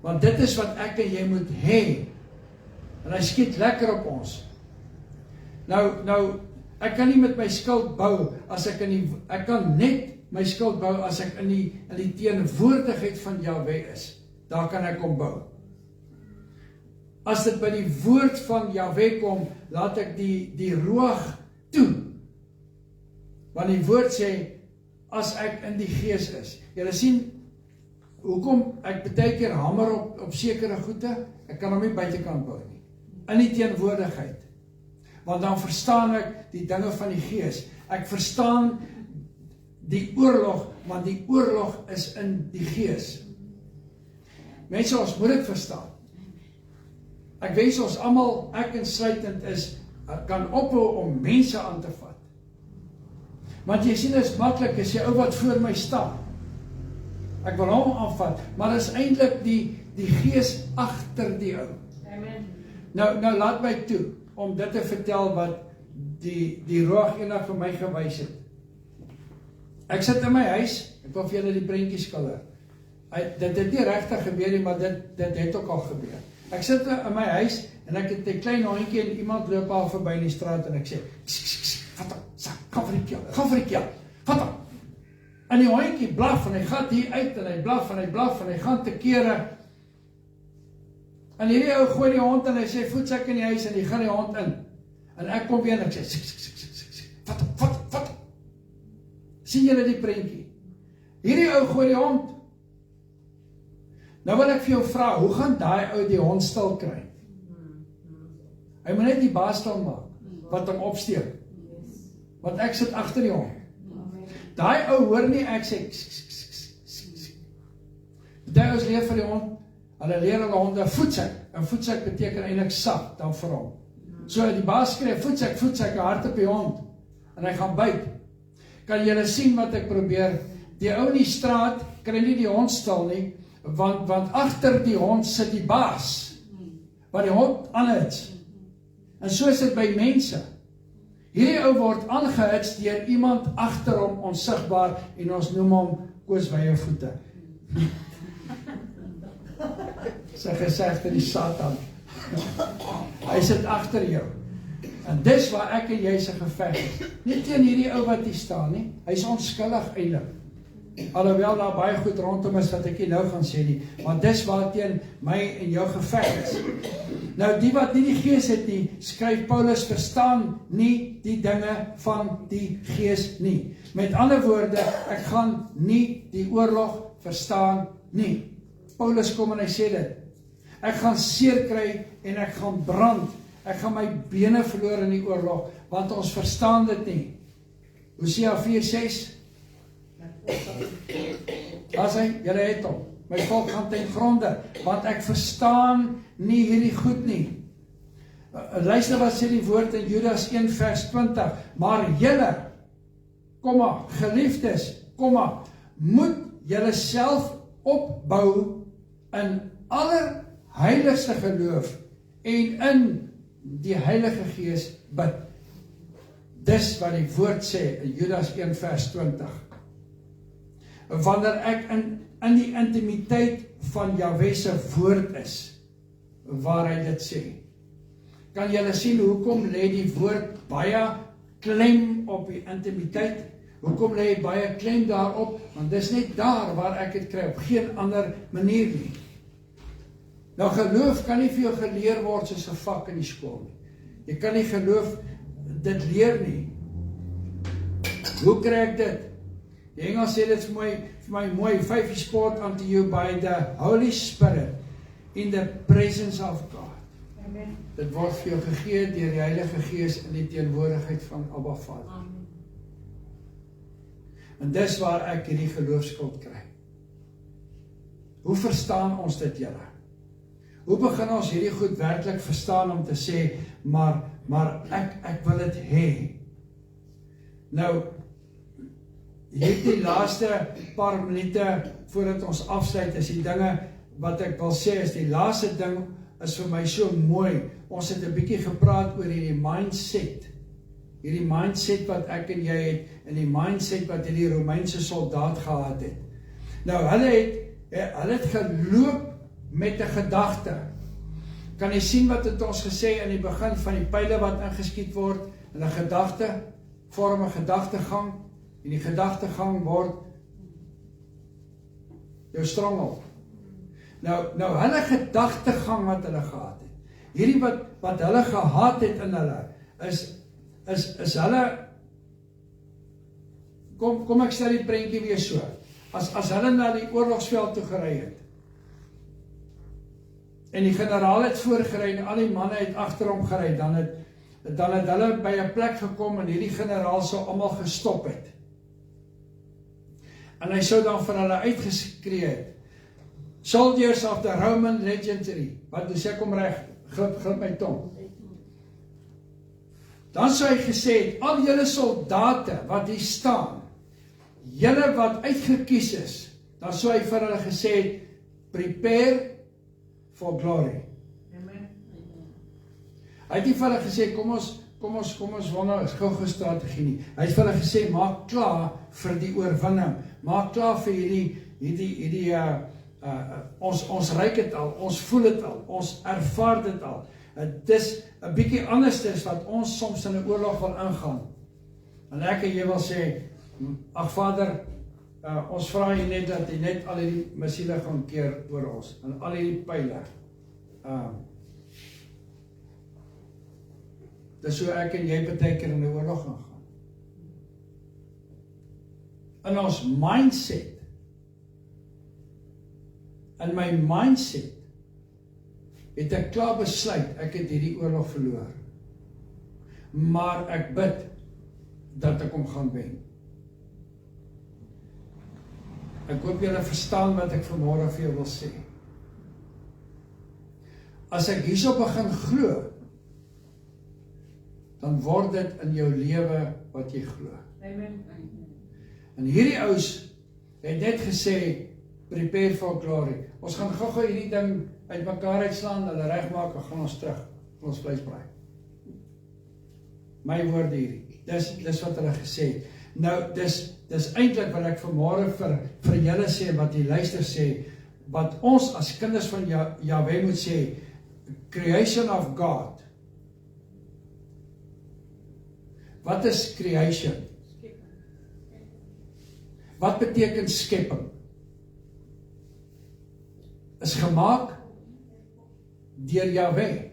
Want dit is wat ek en jy moet hê. En hy skiet lekker op ons. Nou, ek kan nie met my skuld bou, as ek kan net my skuld bou, as ek in die teenwoordigheid van Jahwe is. Daar kan ek hom bou. As dit by die woord van Jahwe kom, laat ek die ruach toe. Want die woord sê, as ek in die gees is. Julle sien, hoekom ek baie keer hamer op sekere goede, ek kan hom nie buitekant bou nie. In die teenwoordigheid. Want dan verstaan ek die dinge van die Gees. Ek verstaan die oorlog, want die oorlog is in die Gees. Mense, ons moet dit verstaan. Ek wens ons almal, ek insluitend is, kan ophou om mense aan te vat. Want jy sien, dit is maklik, as jy ou wat voor my staan. Ek wil hom aanvat, maar dit is eintlik die Gees agter die ou. Amen. Nou laat my toe, om dit te vertel wat die Roag eendag vir my gewys het. Ek sit in my huis, ek wil vir julle die prentjie skilder. Dit het nie regtig gebeur nie, maar dit het ook al gebeur. Ek sit in my huis, en ek het 'n klein hondjie, en iemand loop al verby in die straat, en ek sê, vat hom, gaan vir die keel, vat hom. En die hondjie blaf, en hy gaat hier uit, en hy blaf, en hy gaan te kere. En hierdie ou gooi die hond, en hy sê, voetsak in die huis, en die gaan die hond in. En ek kom weer, en ek sê, vat hom. Sien julle die prentjie? Hierdie ou gooi die hond. Nou wil ek vir jou vra, hoe gaan daai ou die hond stil kry? Hy moet net die baas stil maak, wat hom opsteek. Want ek sit agter die hond. Daai ou hoor nie, ek sê, daai ou's leer vir die hond, hulle leer hulle honde voetsak, en voetsak beteken eintlik sag, dan vir hom. So die baas skree, voetsak, hard op die hond, en hy gaan byt. Kan julle sien wat ek probeer? Die ou in die straat kry nie die hond stil nie, want agter die hond sit die baas, wat die hond aanhits. En so is dit by mense. Hierdie ou word aangehits deur iemand agter hom, onsigbaar, en ons noem hom Koos Wye Voete. Sy gesegde die Satan. Hy sit agter jou. En dis waar ek en jy se geveg is. Nie teen hierdie ou wat hier staan nie. Hy is onskuldig eintlik. Alhoewel daar baie goed rondom is wat ek nie nou gaan sê nie, maar dis waar teen my en jou geveg is. Nou die wat nie die Gees het nie, skryf Paulus, verstaan nie die dinge van die Gees nie. Met ander woorde, ek gaan nie die oorlog verstaan nie. Paulus kom en hy sê dit. Ek gaan seer kry en ek gaan brand. Ek gaan my bene verloor in die oorlog, want ons verstaan dit nie. Hosea 4:6. As hy, julle het hom. My volk gaan ten gronde, want ek verstaan nie hierdie goed nie. Luister wat sê die woord in Judas 1:20. Maar julle, geliefdes, moet julle self opbou in allerheiligste geloof en in die Heilige Gees bid. Dis wat die woord sê in Judas 1:20. Wanneer ek in die intimiteit van Jahwe se woord is, waar hy dit sê, kan julle sien hoekom lê die woord baie klem op die intimiteit? Hoekom lê hy baie klem daarop? Want dis net daar waar ek dit kry, op geen ander manier nie. Nou geloof kan nie vir jou geleer word soos 'n vak in die skool nie. Jy kan nie geloof dit leer nie. Hoe kry ek dit? Die Engels sê dit vir my mooi, 5 is poured unto you by the Holy Spirit in the presence of God. Amen. Dit word vir jou gegee deur die Heilige Gees in die teenwoordigheid van Abba Vader. Amen. En dis waar ek hierdie geloofskuld kry. Hoe verstaan ons dit, julle? Hoe begin ons hierdie goed werklik verstaan om te sê, maar ek wil dit hê? Nou, hierdie laaste paar minute voordat ons afsluit, is die dinge wat ek wil sê, is die laaste ding is vir my so mooi. Ons het 'n bietjie gepraat oor hierdie mindset. Hierdie mindset wat ek en jy het, en die mindset wat hierdie Romeinse soldaat gehad het. Nou, hulle het geloop met 'n gedagte. Kan jy sien wat het ons gesê in die begin van die pile wat ingeskiet word, en 'n gedagte vorm 'n gedagtegang, en die gedagtegang word jou stronghold. Nou hulle gedagtegang wat hulle gehad het, hierdie wat hulle gehad het in hulle, is hulle, kom ek stel die prentjie weer so, as hulle na die oorlogsveld toe gery het, en die generaal het voorgery en al die manne het agter hom gery, dan het hulle by 'n plek gekom en hierdie generaal sou almal gestop het. En hy sou dan vir hulle uitgeskree het, soldiers of the Roman legendary, wat sê ek om reg, glip my tong. Dan sou hy gesê het, al julle soldate wat hier staan, julle wat uitgekies is, dan sou hy vir hulle gesê het, prepare for glory. Amen. Hy het nie vir hulle gesê, kom ons wonder, is gou strategie nie. Hy het vir hulle gesê, maak klaar vir die oorwinning, maak klaar vir hierdie ons ryk het al, ons voel het al, ons ervaar dit al. Dit is 'n bietjie anders as wat ons soms in 'n oorlog wil ingaan. En ek en jy wil sê, ag Vader, ons vra U net dat U net al hierdie missiele gaan keer oor ons, en al hierdie pyle. Dis so ek en jy baie keer in 'n oorlog gaan. In ons mindset, in my mindset, het ek klaar besluit, ek het hierdie oorlog verloor. Maar ek bid, dat ek hom gaan wen. Ek hoop julle verstaan wat ek vanmôre vir jou wil sê. As ek hierso begin glo, dan word dit in jou lewe wat jy glo. Amen. En hierdie ouens het net gesê, prepare for glory. Ons gaan gou hierdie ding uit mekaar uitslaan, hulle regmaak, en gaan ons terug, ons vleis braai. My woorde hierdie, dis wat hulle gesê het. Nou, dis eintlik wat ek vanmôre vir julle sê, wat die luister sê, wat ons as kinders van Jahwe moet sê, creation of God. Wat is creation? Wat beteken skepping? Is gemaak deur Jahwe.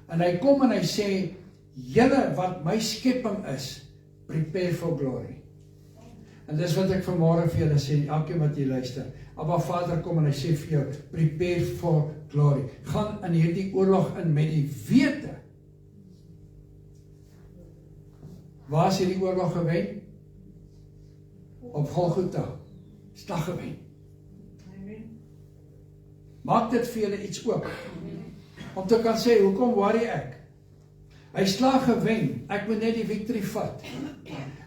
En hy kom en hy sê, julle wat my skepping is, prepare for glory. En dis wat ek vanmôre vir julle sê, elkeen wat jy luister. Abba Vader kom en hy sê vir jou, prepare for glory. Gaan in hierdie oorlog in met die wete. Waar is hierdie oorlog gewen? Op Golgotha. Slag gewen. Maak dit vir julle iets oop. Om te kan sê, hoekom worry ek? Hy slag gewen, ek moet net die victory vat.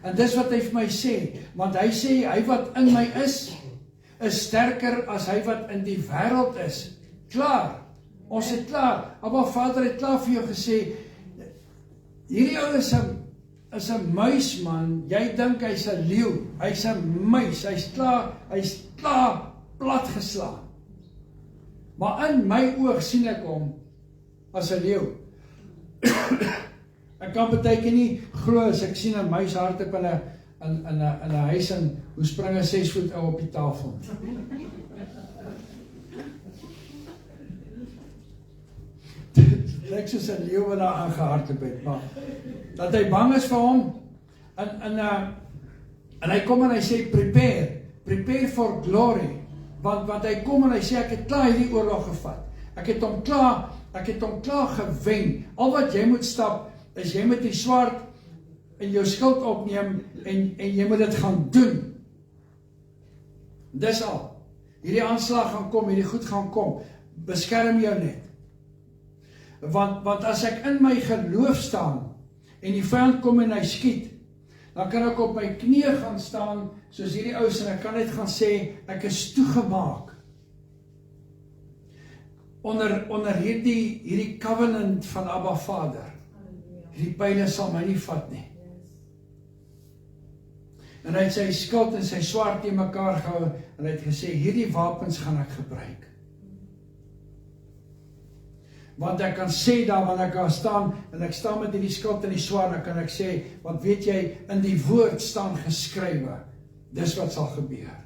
En dis wat hy vir my sê, want hy sê, hy wat in my is sterker as hy wat in die wêreld is. Klaar, ons het klaar. Abba Vader het klaar vir jou gesê, hierdie ou is 'n muis man, jy dink hy's 'n leeu, hy's 'n muis, hy's klaar platgeslaan. Maar in my oog sien ek hom as 'n leeu. Ek kan baie keer nie glo as ek sien 'n muis hardloop in 'n huis en hoe spring 'n 6 voet ou op die tafel. Dit lyk soos 'n leeu wat daar aangehardloop het, maar dat hy bang is vir hom en hy kom en hy sê prepare for glory, want hy kom en hy sê ek het klaar hierdie oorlog gevat. Ek het hom klaar gewen. Al wat jy moet stap is jy moet die swaard en jou skild opneem en jy moet dit gaan doen. Dis al. Hierdie aanslag gaan kom, hierdie goed gaan kom. Beskerm jou net. Want as ek in my geloof staan en die vyand kom en hy skiet, dan kan ek op my knieë gaan staan soos hierdie ouens en ek kan net gaan sê ek is toegemaak onder hierdie covenant van Abba Vader. Hierdie pyle sal my nie vat nie. En hy het sy skild en sy swaard teen mekaar gehou en hy het gesê hierdie wapens gaan ek gebruik. Want ek kan sê daar wanneer ek daar staan en ek staan met hierdie skild en die swaard, dan kan ek sê, want weet jy, in die woord staan geskrywe, dis wat sal gebeur.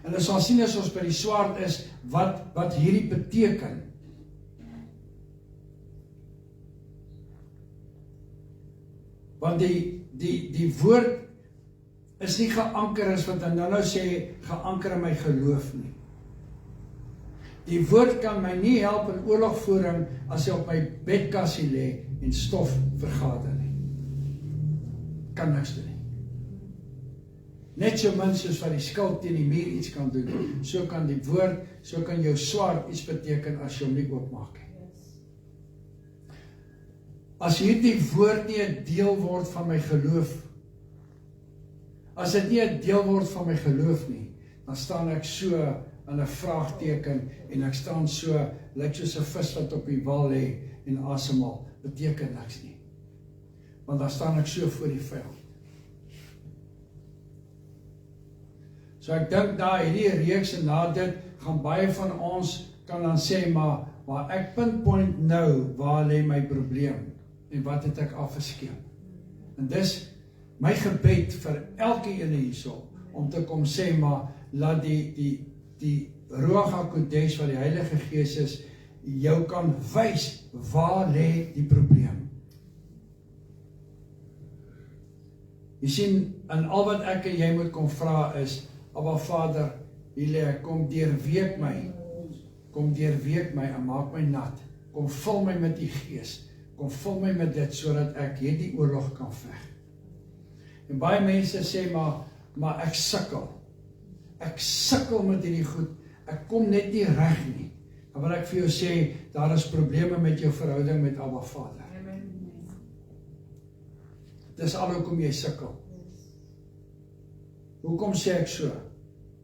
En ons sal sien as ons by die swaard is, wat hierdie beteken. Want die woord is nie geanker as wat dan nou sê, geanker in my geloof nie. Die woord kan my nie help in oorlogvoering as hy op my bedkassie lê en stof vergader nie. Kan niks doen nie. Net so min soos wat die skuld teen die muur iets kan doen, so kan die woord, so kan jou swaard iets beteken as jy hom nie oopmaak nie. As hierdie woord nie 'n deel word van my geloof, as dit nie 'n deel word van my geloof nie, dan staan ek so in 'n vraagteken en ek staan so, lyk soos 'n vis wat op die wal lê en asemhaal, beteken niks nie. Want dan staan ek so voor die vyand. So ek dink daar hierdie reeks en na dit gaan baie van ons kan dan sê, maar ek pinpoint nou waar lê my probleem en wat het ek afgeskeep. En dis my gebed vir elke ene hierso om te kom sê, maar laat die Ruach HaKodesh wat die Heilige Gees is, jou kan wys waar lê die probleem. Jy sien, in al wat ek en jy moet kom vra is, Abba Vader, hier lê ek, kom deurweek my en maak my nat, kom vul my met die Gees, kom vul my met dit, sodat ek hierdie oorlog kan veg. En baie mense sê, maar ek sukkel met hierdie goed, ek kom net nie reg nie. Dan wil ek vir jou sê, daar is probleme met jou verhouding met Abba Vader. Dis al hoekom jy sukkel. Hoekom sê ek so?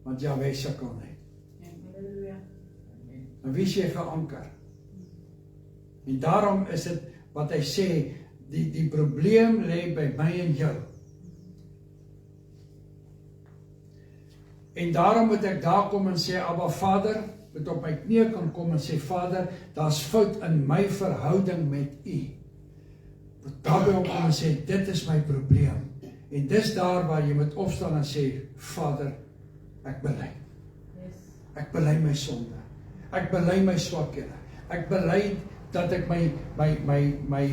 Want Jahweh sukkel net. En wie is jy geanker? En daarom is dit wat hy sê, die probleem lê by my en jou. En daarom moet ek daar kom en sê, Abba Vader, moet op my knie kan kom en sê, Vader, daar's fout in my verhouding met U. Moet daarby om kom en sê, dit is my probleem. En dis daar waar jy moet opstaan en sê, Vader, ek bely. Ek bely my sonde. Ek bely my swakhede. Ek bely dat ek my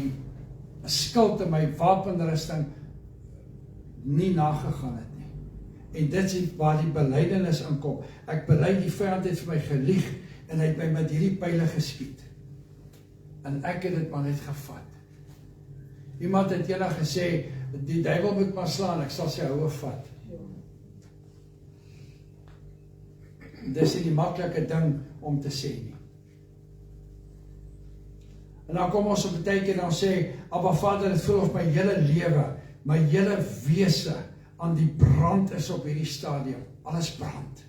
skuld en my wapenrusting nie nagegaan het nie. En dit is waar die belydenis inkom. Ek bely die vyand het vir my gelieg en hy het my met hierdie pyle geskiet. En ek het dit maar net gevat. Iemand het julle gesê, die duiwel moet maar slaan, ek sal sy houe vat. Dis nie die maklike ding om te sê nie. En dan kom ons op 'n tydjie en dan sê, Abba Vader, dit voel of my hele lewe, my hele wese aan die brand is op hierdie stadium. Alles brand.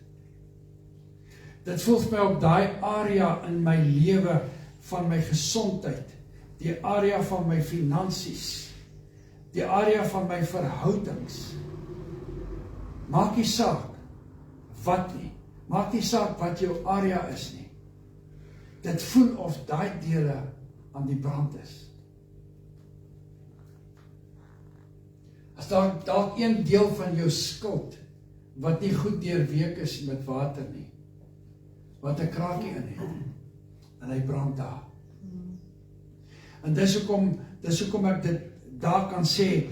Dit voel vir my op daai area in my lewe van my gesondheid, die area van my finansies, die area van my verhoudings. Maak nie saak wat nie. Maak nie saak wat jou area is nie. Dit voel of daai dele aan die brand is. As daar dalk een deel van jou skuld wat nie goed deurweek is met water nie, wat 'n kraakie in het, en hy brand daar. En dis hoekom ek dit daar kan sê,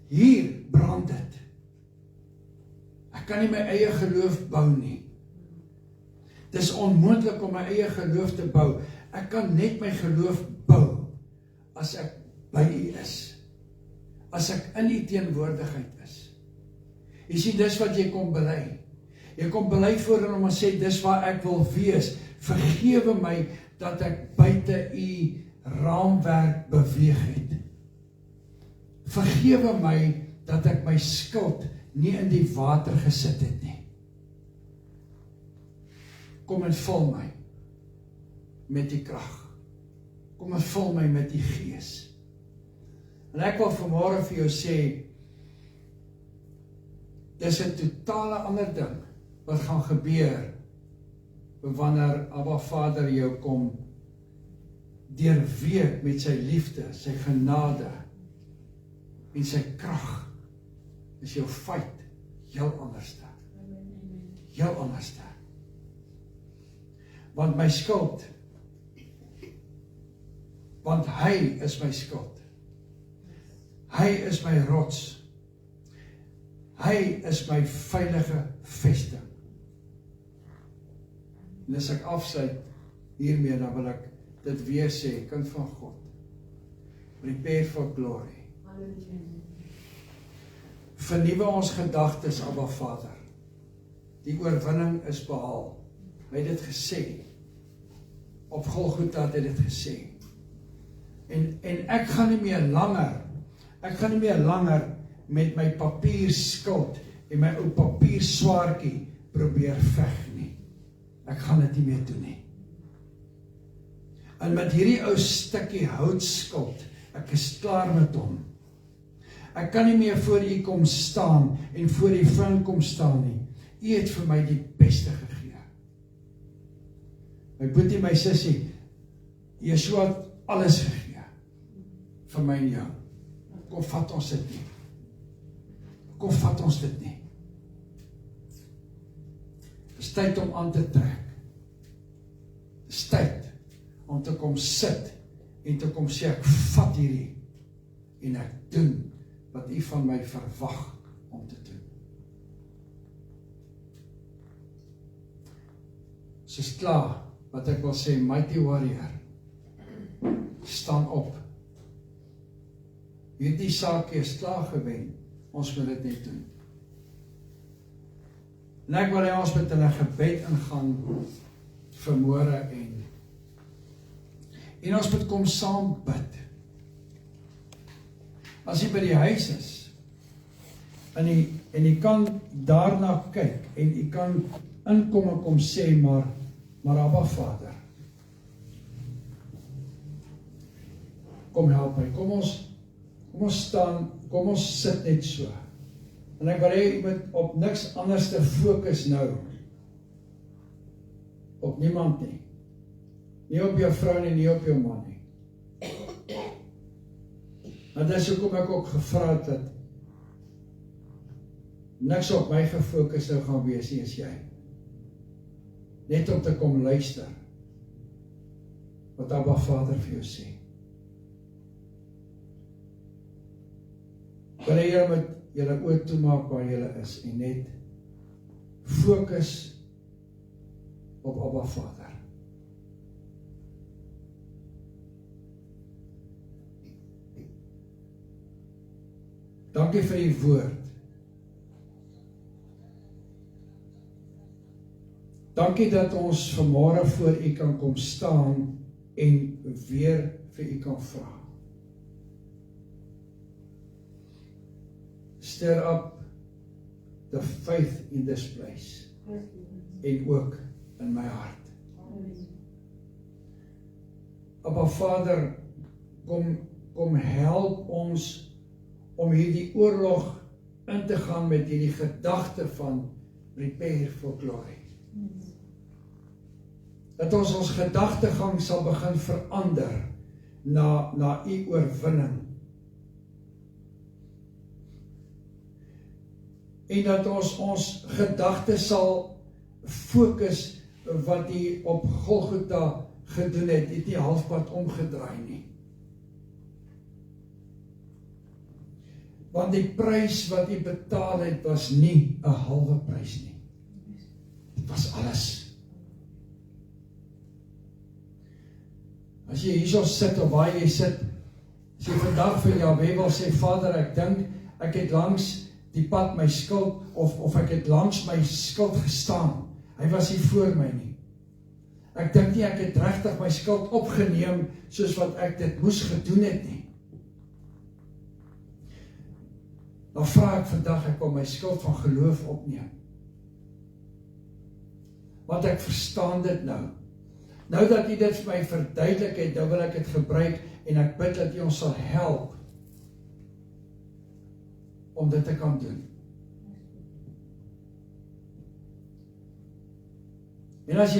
hier brand dit. Ek kan nie my eie geloof bou nie. Dis onmoontlik om my eie geloof te bou. Ek kan net my geloof bou as ek by U is. As ek in U teenwoordigheid is. Jy sien, dis wat jy kom bely. Jy kom bely voor en om te sê, dis waar ek wil wees. Vergewe my dat ek buite U raamwerk beweeg het. Vergewe my dat ek my skuld nie in die water gesit het nie. Kom en vul my met die krag. Kom en vul my met die Gees. En ek wil vanmôre vir jou sê, dis 'n totale ander ding wat gaan gebeur wanneer Abba Vader jou kom deurweek met sy liefde, sy genade en sy krag. Is jou feit heel anderste. Heel anderste. Want my skuld, want hy is my skuld. Hy is my rots. Hy is my veilige vesting. En as ek afsluit hiermee, dan wil ek dit weer sê, kind van God, prepare for glory. Vernuwe ons gedagtes, Abba Vader. Die oorwinning is behaal. Hy het dit gesê. Op Golgotha het hy dit gesê. En ek gaan nie meer langer met my papierskuld en my ou papierswaartjie probeer veg nie. Ek gaan dit nie meer doen nie. En met hierdie ou stukkie houtskuld, ek is klaar met hom. Ek kan nie meer voor U kom staan en voor die vriend kom staan nie. U het vir my die beste gegee. My boetie, my sussie, Yeshua het alles gegee vir my en jou. Kom vat ons dit nie. Kom vat ons dit nie. Het is tyd om aan te trek. Het is tyd om te kom sit en te kom sê, ek vat hierdie en ek doen wat U van my verwag om te doen. Dit is klaar wat ek wil sê, mighty warrior, staan op. Hierdie saakie is klaar gewen, ons moet dit net doen. En ek wil hê ons met 'n gebed ingaan vanmôre en ons moet kom saam bid. As jy by die huis is, en jy kan daarna kyk, en jy kan inkom en kom sê, maar Abba Vader, kom help my, kom ons staan, kom ons sit net so, en ek wil hê jy moet op niks anders te fokus nou, op niemand nie, nie op jou vrou nie, nie op jou man nie. En dis hoekom ek ook gevra het dat niks op my gefokus sou gaan wees nie, as jy. Net om te kom luister wat Abba Vader vir jou sê. Wil jy met julle oë toemaak waar julle is en net fokus op Abba Vader. Dankie vir die woord. Dankie dat ons vanmôre voor U kan kom staan en weer vir U kan vra. Stir up the faith in this place. En ook in my hart. Abba Vader, kom help ons om hierdie oorlog in te gaan met hierdie gedagte van prepare for glory. Dat ons gedagtegang sal begin verander na U oorwinning. En dat ons gedagte sal fokus wat U op Golgotha gedoen het, nie halfpad omgedraai nie. Want die prys wat U betaal het, was nie 'n halwe prys nie. Dit was alles. As jy hierso sit of waar jy sit, as jy vandag vir Jahwe wil sê, Vader, ek dink ek het langs die pad my skuld, of ek het langs my skuld gestaan. Hy was nie voor my nie. Ek dink nie ek het regtig my skuld opgeneem soos wat ek dit moes gedoen het nie. Dan vra ek vandag, ek wil my skuld van geloof opneem. Want ek verstaan dit nou. Nou dat U dit vir my verduidelik het, nou wil ek dit gebruik en ek bid dat U ons sal help om dit te kan doen. En as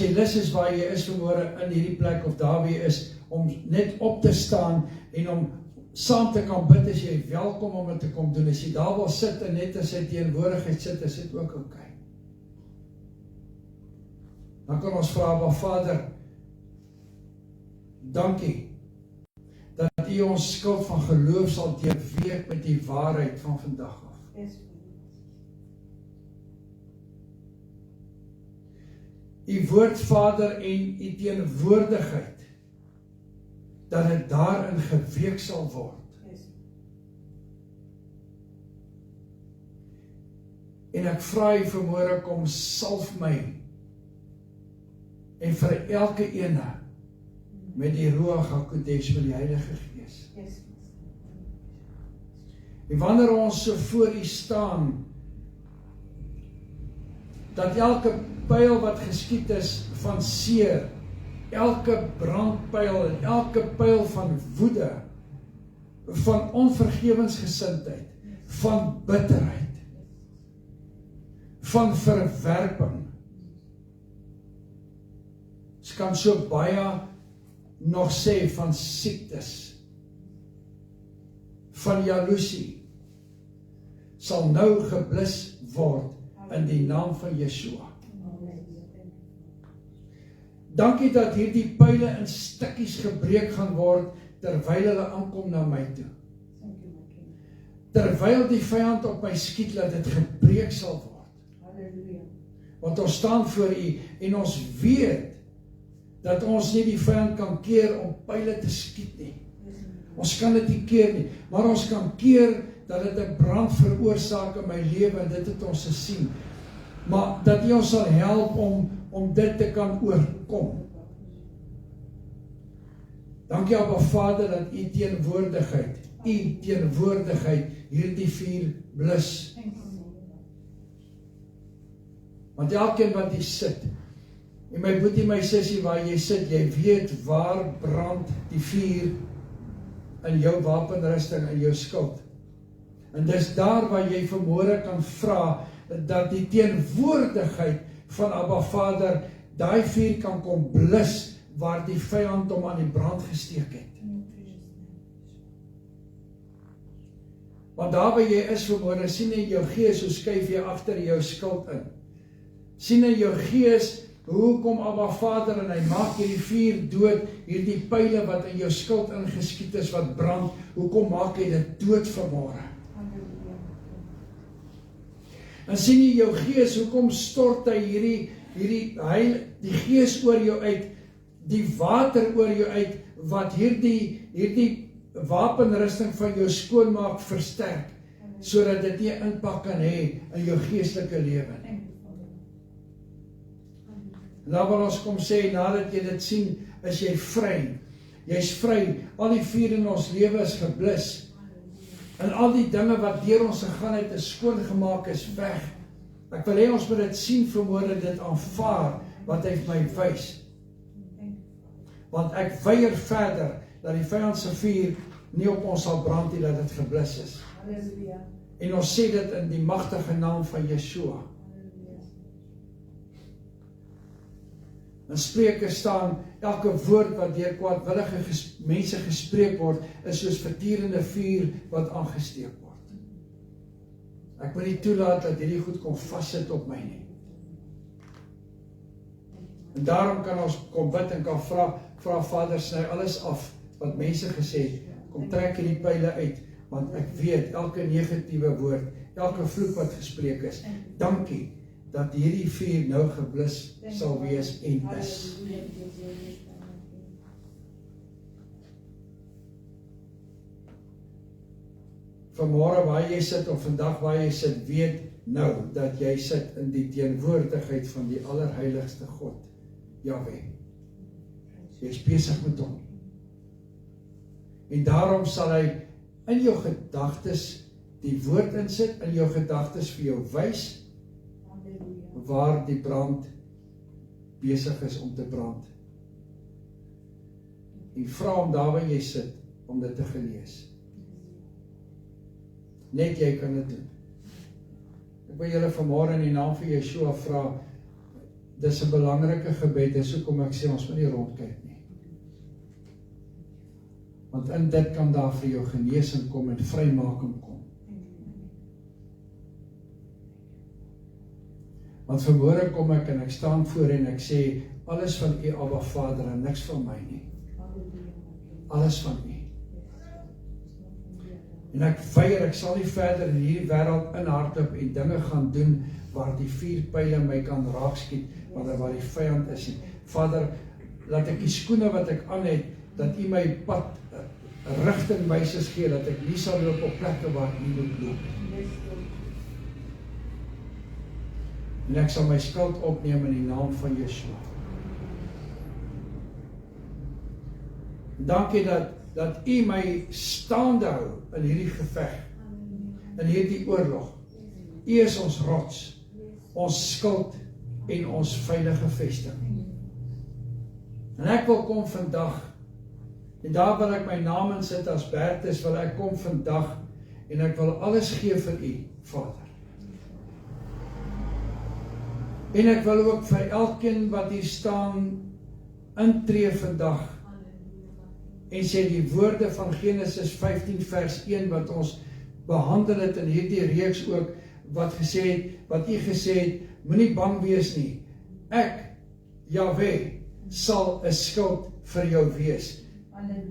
jy lus is waar jy is vanmôre in hierdie plek of daar waar jy is, om net op te staan en om saam te kan bid, as jy welkom om dit te kom doen. As jy daar wil sit en net in sy teenwoordigheid sit, is dit ook oké. Dan kan ons vra, maar Vader, dankie dat U ons skuld van geloof sal deurweek met die waarheid van vandag af. U woord, Vader, en u teenwoordigheid, dat dit daarin geweek sal word. En ek vra u vanmôre, kom salf my, en vir elke ene, met die Ruach HaKodesh, met die Heilige Gees. En wanneer ons so voor u staan, dat elke pyl wat geskiet is van seer, elke brandpyl en elke pyl van woede, van onvergewensgesindheid, van bitterheid, van verwerping. Ons kan so baie nog sê van siektes, van jaloesie, sal nou geblus word in die naam van Yeshua. Dankie dat hierdie pyle in stukkies gebreek gaan word, terwyl hulle aankom na my toe. Terwyl die vyand op my skiet, laat dit gebreek sal word. Want ons staan voor u, en ons weet, dat ons nie die vyand kan keer om pyle te skiet nie. Ons kan dit nie keer nie, maar ons kan keer dat dit 'n brand veroorsaak in my lewe, en dit het ons gesien. Maar dat U ons sal help om dit te kan oorkom. Dankie, Abba Vader, dat U teenwoordigheid hierdie vuur blus. Want elkeen wat hier sit, en my boetie, my sussie, waar jy sit, jy weet waar brand die vuur in jou wapenrusting, in jou skild. En dis daar waar jy vanmôre kan vra, dat die teenwoordigheid van Abba Vader, daai vuur kan kom blus, waar die vyand hom aan die brand gesteek het. Want daar waar jy is vanmôre, sien in jou gees, hoe skuif jy agter jou skild in. Sien in jou gees, hoe kom Abba Vader en hy maak hierdie vuur dood, hierdie pyle wat in jou skild ingeskiet is, wat brand, hoekom maak hy dit dood vanmôre? En sien jy jou gees, hoekom stort hy die gees oor jou uit, die water oor jou uit, wat hierdie wapenrusting van jou skoonmaak versterk, sodat dit nie impak kan hê in jou geestelike lewe nie. En dan wil ons kom sê, nadat jy dit sien, is jy vry. Jy's vry, al die vuur in ons lewe is geblus. En al die dinge wat deur ons gegaan het, is skoongemaak, is weg. Ek wil hê ons moet dit sien vanmôre, dit aanvaar, wat hy vir my wys. Want ek weier verder, dat die vyand se vuur nie op ons sal brand nie, dat dit geblus is. En ons sê dit in die magtige naam van Yeshua. In Spreuke staan, elke woord wat deur kwaadwillige mense gespreek word, is soos verterende vuur wat aangesteek word. Ek wil nie toelaat dat hierdie goed kom vassit op my nie. En daarom kan ons kom bid en kan vra Vader, sny alles af, wat mense gesê het, kom trek hierdie pyle uit, want ek weet, elke negatiewe woord, elke vloek wat gespreek is, dankie, dat hierdie vuur nou geblus sal wees en is. Vanmôre waar jy sit, of vandag waar jy sit, weet nou, dat jy sit in die teenwoordigheid van die allerheiligste God, Yahweh. Jy is besig met hom. En daarom sal hy in jou gedagtes die woord insit, in jou gedagtes vir jou wys, waar die brand besig is om te brand. En vra hom daar waar jy sit, om dit te gelees. Net jy kan dit doen. Ek wil julle vanmôre in die naam van Yeshua vra, dis 'n belangrike gebed, en so kom ek sê, ons moet nie rondkyk nie. Want in dit kan daar vir jou genesing kom en vrymaking kom. Want vanmôre kom ek en ek staan voor en ek sê, alles van U, Abba Vader, en niks van my nie. Alles van U. En ek weier, ek sal nie verder in hierdie wêreld inhardloop en dinge gaan doen waar die 4 pyle my kan raakskiet, waar die vyand is nie. Vader, laat ek die skoene wat ek aan het, dat U my pad rigtingwysers gee, dat ek nie sal loop op plekke waar ek nie moet loop. En ek sal my skuld opneem in die naam van Yeshua. Dankie dat U my staande hou in hierdie geveg, in hierdie oorlog. U is ons rots, ons skild en ons veilige vesting. En ek wil kom vandag, en daar wil ek my naam in sit as Bertus, wil ek kom vandag, en ek wil alles gee vir U, Vader. En ek wil ook vir elkeen wat hier staan, intree vandag, en sê die woorde van Genesis 15 vers 1, wat ons behandel het in hierdie reeks ook, wat U gesê het, moenie bang wees nie, ek, Yahweh, sal 'n skild vir jou wees.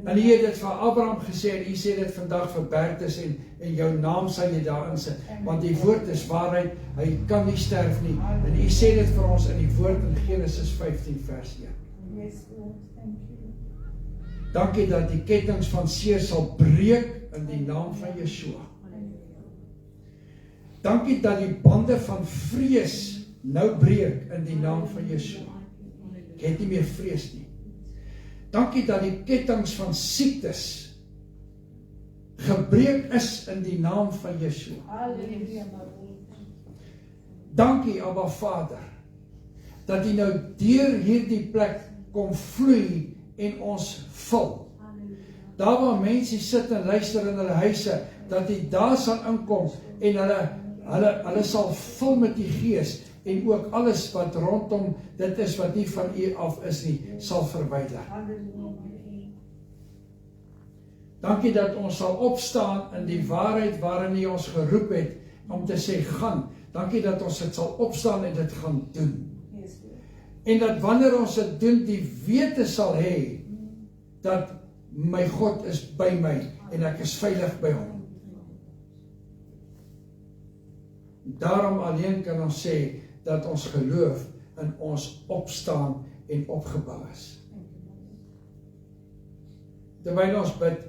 En U het dit vir Abraham gesê, en U sê dit vandag vir Bertus, en jou naam sal jy daarin sit, want die woord is waarheid, hy kan nie sterf nie, en U sê dit vir ons in die woord in Genesis 15 vers 1. Yes, Lord, thank you. Dankie dat die kettinge van seer sal breek in die naam van Yeshua. Dankie dat die bande van vrees nou breek in die naam van Yeshua. Ek het nie meer vrees nie. Dankie dat die kettinge van siektes gebreek is in die naam van Yeshua. Dankie, Abba Vader, dat U nou deur hierdie plek kom vloei en ons vul. Daar waar mense sit en luister in hulle huise, dat U daar sal inkom en hulle sal vul met die Gees, en ook alles wat rondom dit is wat nie van U af is nie, sal verwyder. Dankie dat ons sal opstaan in die waarheid waarin U ons geroep het om te sê gaan. Dankie dat ons dit sal opstaan en dit gaan doen. En dat wanneer ons dit doen, die wete sal hê dat my God is by my en ek is veilig by Hom. Daarom alleen kan ons sê dat ons geloof in ons opstaan en opgebou is. Terwyl ons bid,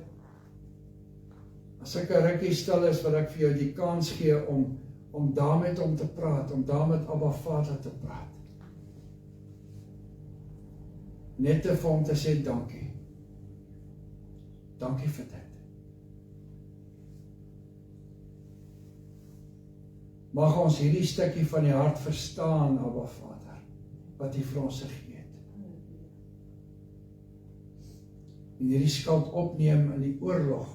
as ek 'n rukkie stil is, wil ek vir jou die kans gee om daar met Hom te praat, om daar met Abba Vader te praat. Net vir Hom te sê dankie. Dankie vir dit. Mag ons hierdie stukkie van die hart verstaan, Abba Vader, wat U vir ons gegee het. En hierdie skuld opneem in die oorlog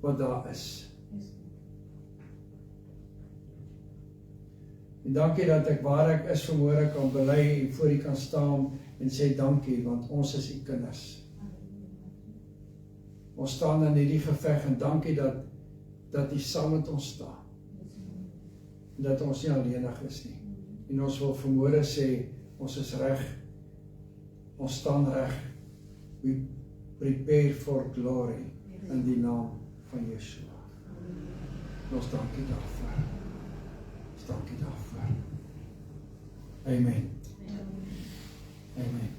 wat daar is. En dankie dat ek waar ek is vanmôre kan bely en voor U kan staan en sê dankie, want ons is U kinders. Ons staan in hierdie geveg en dankie dat U saam met ons staan. En dat ons nie alleenig is nie. En ons wil vanmôre sê, ons is reg. Ons staan reg. We prepare for glory in die naam van Yeshua. En ons dankie daarvoor. Ons dankie daarvoor. Amen. Amen.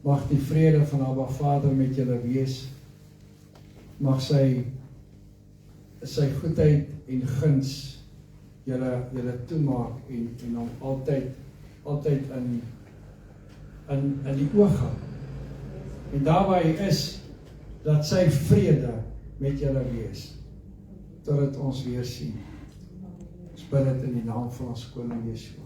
Mag die vrede van Abba Vader met julle wees. Mag sy goedheid en guns julle toemaak en hom altyd in die oog hou. En daar waar hy is, dat sy vrede met julle wees, totdat ons weer sien. Ons bid dit in die naam van ons koning Yeshua.